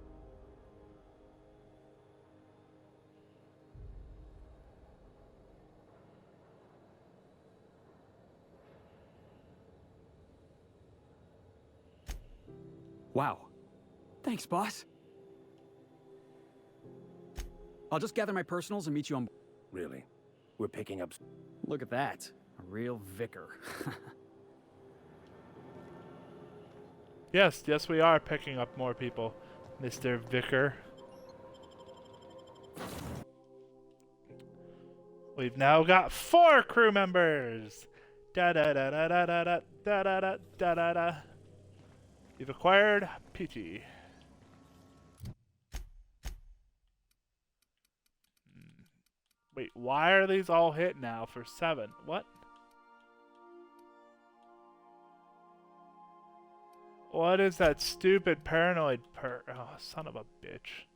Wow. Thanks, boss. I'll just gather my personals and meet you on... Really? We're picking up... Look at that. A real vicar. Yes, we are picking up more people, Mr. Vicar. We've now got 4 crew members. Da da da da da da da da da da da da da. You've acquired PT. Wait, why are these all hit now for 7? What? What is that stupid paranoid Oh, son of a bitch.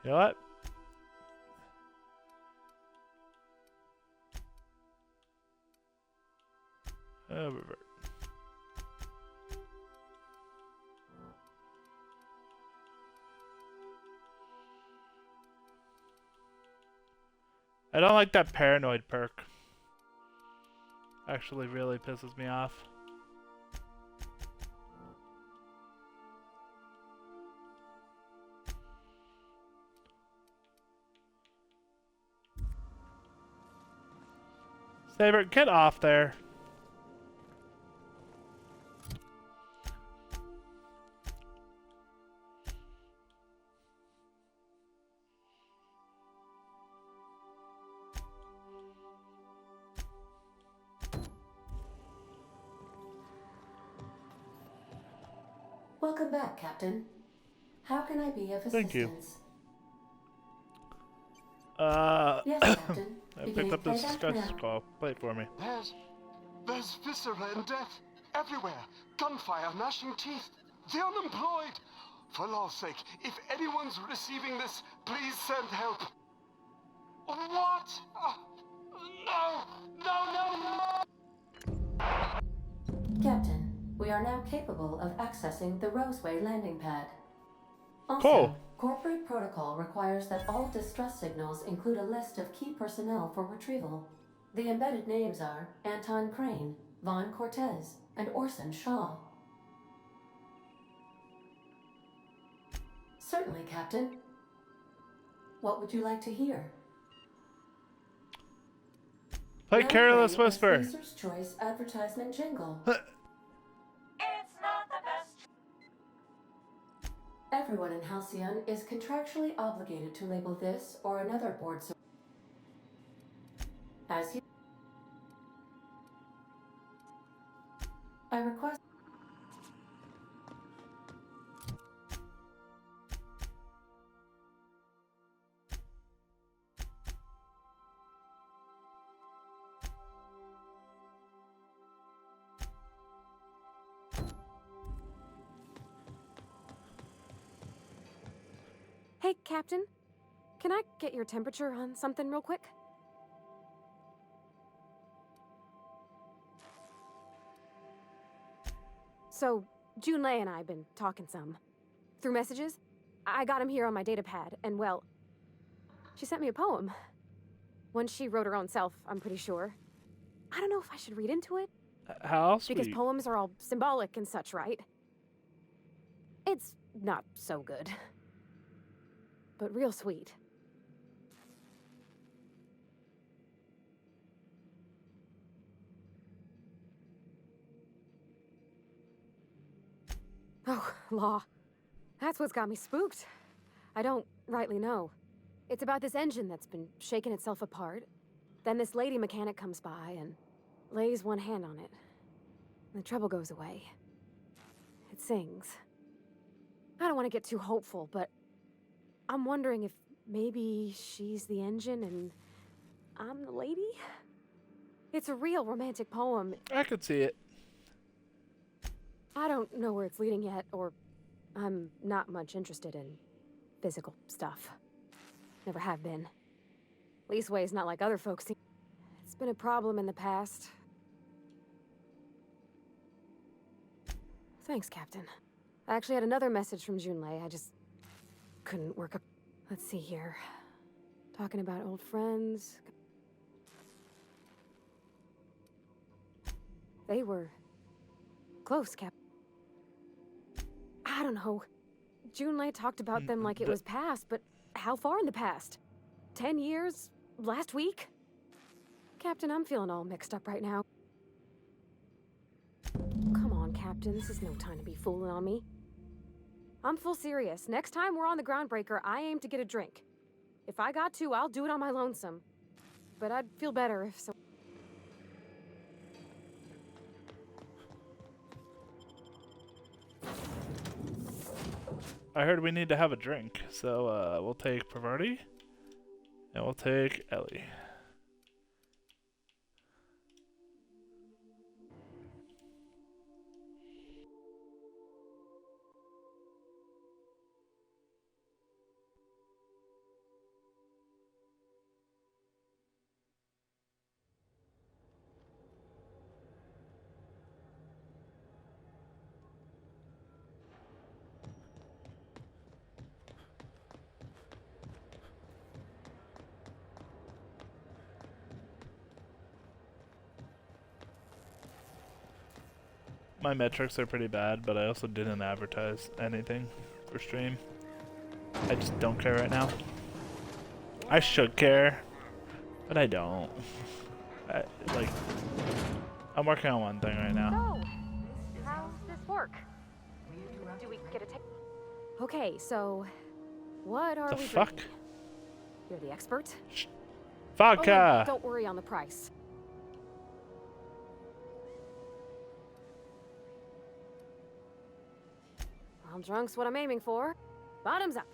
You know what? Revert. I don't like that paranoid perk. Actually really pisses me off. Saber, get off there. Welcome back, Captain. How can I be of assistance? Thank you. Yes, Captain. I picked up this discuss call. Play it for me. There's viscera and death everywhere. Gunfire, gnashing teeth. The unemployed. For law's sake, if anyone's receiving this, please send help. What? No! Captain, we are now capable of accessing the Roseway landing pad. Also, Cool. corporate protocol requires that all distress signals include a list of key personnel for retrieval. The embedded names are Anton Crane, Vaughn Cortez, and Orson Shaw. Certainly, Captain. What would you like to hear? Play Now Careless playing a Whisper. Spacer's Choice advertisement jingle. Everyone in Halcyon is contractually obligated to label this or another board service as you. I request. Hey, Captain. Can I get your temperature on something real quick? So, Junlei and I have been talking some. Through messages, I got him here on my datapad, and well, she sent me a poem. One she wrote her own self, I'm pretty sure. I don't know if I should read into it. How sweet. Because poems are all symbolic and such, right? It's not so good. But real sweet. Law. That's what's got me spooked. I don't rightly know. It's about this engine that's been shaking itself apart. Then this lady mechanic comes by and lays one hand on it. The trouble goes away. It sings. I don't want to get too hopeful, but I'm wondering if maybe she's the engine and I'm the lady? It's a real romantic poem. I could see it. I don't know where it's leading yet, or I'm not much interested in physical stuff. Never have been. Leastways, not like other folks. It's been a problem in the past. Thanks, Captain. I actually had another message from Junlei. I just couldn't work up. Let's see here. Talking about old friends. They were close, Cap. I don't know. Junlei talked about them like it was past, but how far in the past? 10 years? Last week? Captain, I'm feeling all mixed up right now. Come on, Captain. This is no time to be fooling on me. I'm full serious. Next time we're on the Groundbreaker, I aim to get a drink. If I got to, I'll do it on my lonesome. But I'd feel better if so. I heard we need to have a drink, so we'll take Pravarti, and we'll take Ellie. My metrics are pretty bad, but I also didn't advertise anything for stream. I just don't care right now. I should care, but I don't. I'm working on one thing right now. So, how's this work? Do we get a take? Okay, so what are we fuck? drinking? You're the expert? Vodka! Oh, and don't worry on the price. Well, drunk's what I'm aiming for. Bottoms up.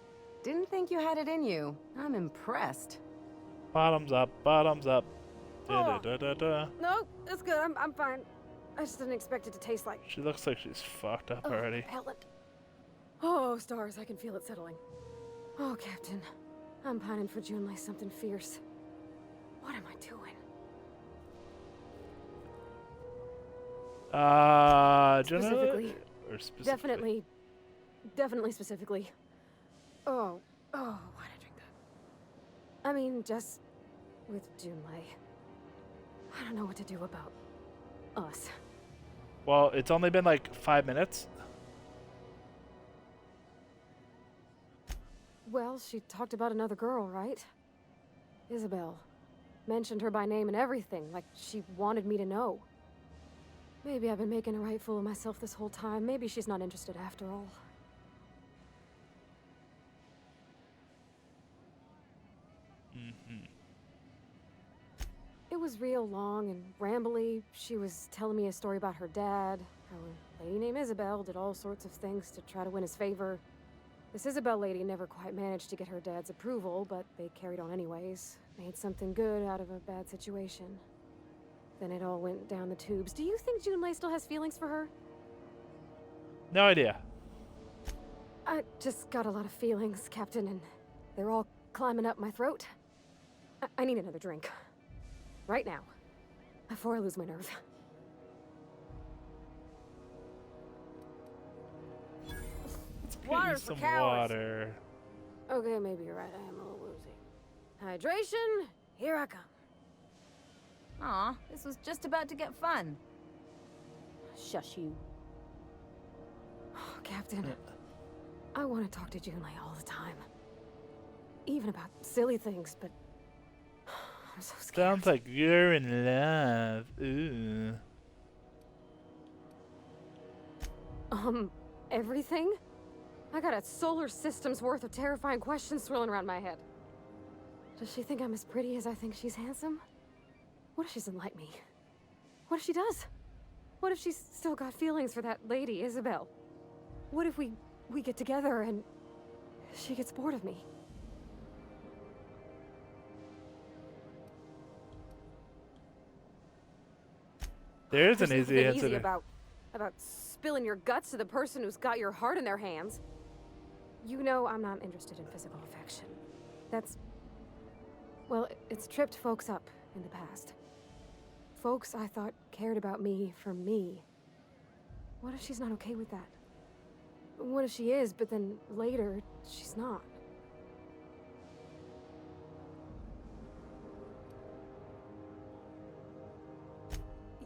Didn't think you had it in you. I'm impressed. Bottoms up, bottoms up. Oh. Da-da-da-da. No, it's good. I'm fine. I just didn't expect it to taste like. She looks like she's fucked up already. Helen. Oh, stars, I can feel it settling. Oh, Captain. I'm pining for Junlei something fierce. What am I doing? Specifically. Or specifically? Definitely specifically. Oh, why'd I drink that? I mean, just with Junlei. I don't know what to do about us. Well, it's only been like 5 minutes. Well, she talked about another girl, right? Isabel. Mentioned her by name and everything, like she wanted me to know. Maybe I've been making a right fool of myself this whole time. Maybe she's not interested after all. It was real long and rambly. She was telling me a story about her dad, how a lady named Isabel did all sorts of things to try to win his favor. This Isabel lady never quite managed to get her dad's approval, but they carried on anyways. Made something good out of a bad situation. Then it all went down the tubes. Do you think Junlei still has feelings for her? No idea. I just got a lot of feelings, Captain, and they're all climbing up my throat. I need another drink. Right now. Before I lose my nerve. Water some water. Okay, maybe you're right. I am a little woozy. Hydration, here I come. Aw, this was just about to get fun. Shush you. Oh, Captain, I want to talk to Junlei all the time. Even about silly things, but I'm so scared. Sounds like you're in love. Ooh. Everything? I got a solar system's worth of terrifying questions swirling around my head. Does she think I'm as pretty as I think she's handsome? What if she doesn't like me? What if she does? What if she's still got feelings for that lady, Isabel? What if we get together and she gets bored of me? There is an There's easy nothing answer. easy about spilling your guts to the person who's got your heart in their hands. You know I'm not interested in physical affection. That's... well, it's tripped folks up in the past. Folks I thought cared about me for me. What if she's not okay with that? What if she is, but then later, she's not?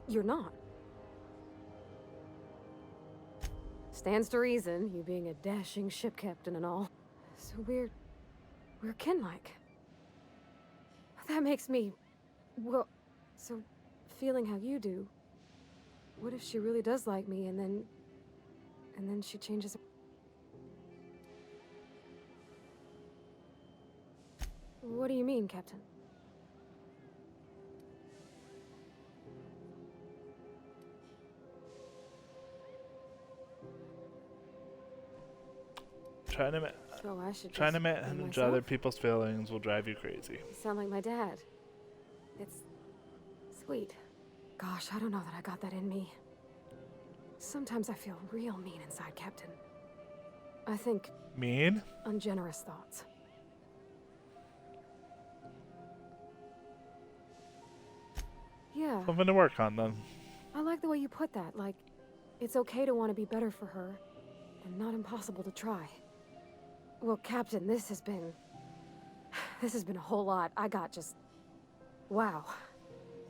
You're not. Stands to reason, you being a dashing ship captain and all. So we're kin-like. That makes me... well, so feeling how you do. What if she really does like me and then she changes... What do you mean, Captain? Trying So I should to just be manage myself? other people's feelings will drive you crazy. You sound like my dad. It's sweet. Gosh, I don't know that I got that in me. Sometimes I feel real mean inside, Captain. I think Mean? ungenerous thoughts. Yeah, Something to work on then. I like the way you put that. Like, it's okay to want to be better for her, and not impossible to try. Well, Captain, this has been a whole lot. I got just... wow.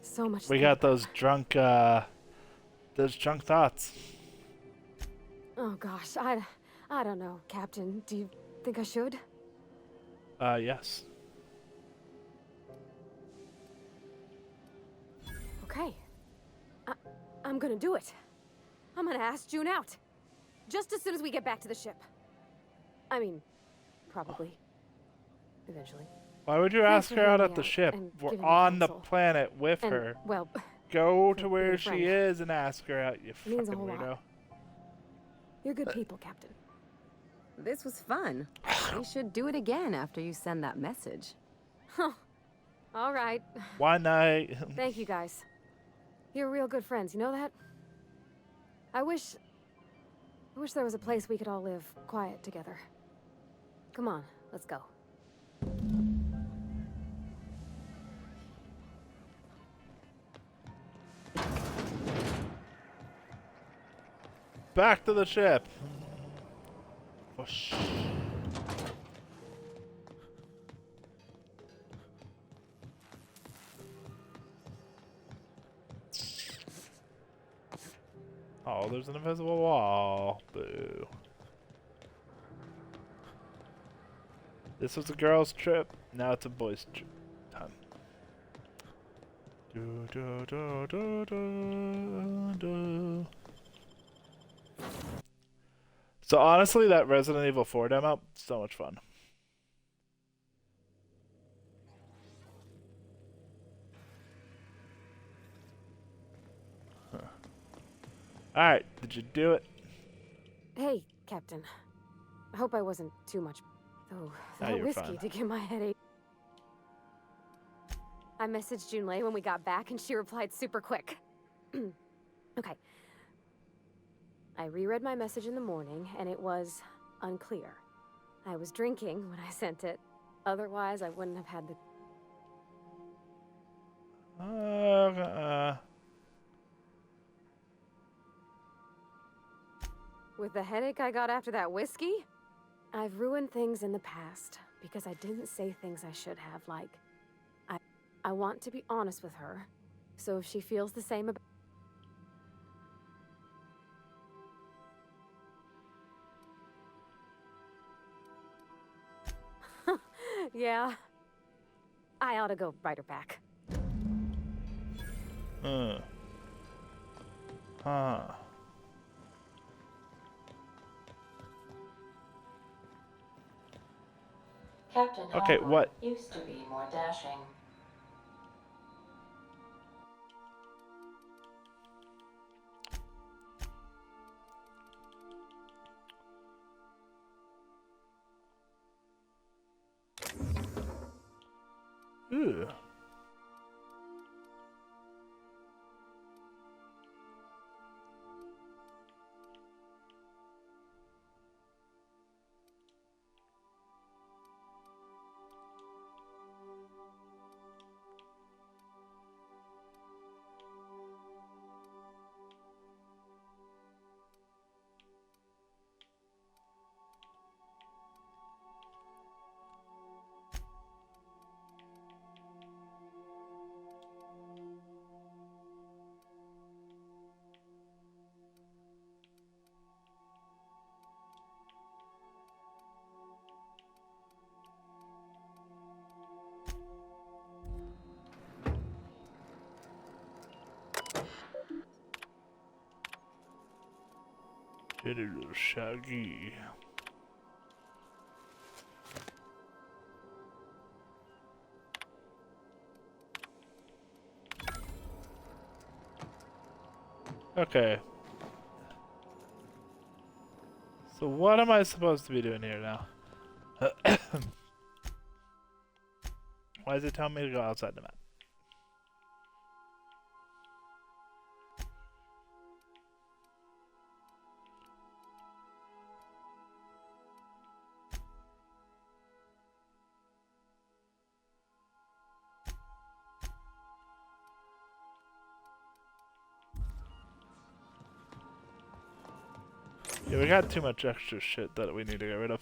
So much to We think got about. those drunk thoughts. Oh gosh, I don't know, Captain. Do you think I should? Yes. Okay. I'm gonna do it. I'm gonna ask June out. Just as soon as we get back to the ship. I mean, probably. Eventually. Why would you Thanks ask for her out hearing at me the out ship? and We're giving me on the counsel. planet with And, her. well, Go to for where being a she friend. is and ask her out, you Means a fucking whole lot. weirdo. You're good people, Captain. This was fun. We should do it again after you send that message. Huh. All right. One night. Thank you, guys. You're real good friends, you know that? I wish there was a place we could all live quiet together. Come on, let's go. Back to the ship. Whoosh. Oh, there's an invisible wall. Boo. This was a girls' trip. Now it's a boys' trip. Time. Do, do, do, do, do, do. So honestly, that Resident Evil 4 demo, so much fun. Huh. Alright, did you do it? Hey, Captain. I hope I wasn't too much. Though, No, that you're whiskey fine. did give my headache. I messaged Junlei when we got back, and she replied super quick. Okay. I reread my message in the morning, and it was unclear. I was drinking when I sent it. Otherwise, I wouldn't have had the... With the headache I got after that whiskey? I've ruined things in the past because I didn't say things I should have, like, I want to be honest with her, so if she feels the same about... Yeah. I ought to go write her back. Huh. Captain Okay, Hopper what? used to be more dashing. Ooh. Little Shaggy. Okay. So what am I supposed to be doing here now? Why is it telling me to go outside the map? Yeah, we got too much extra shit that we need to get rid of.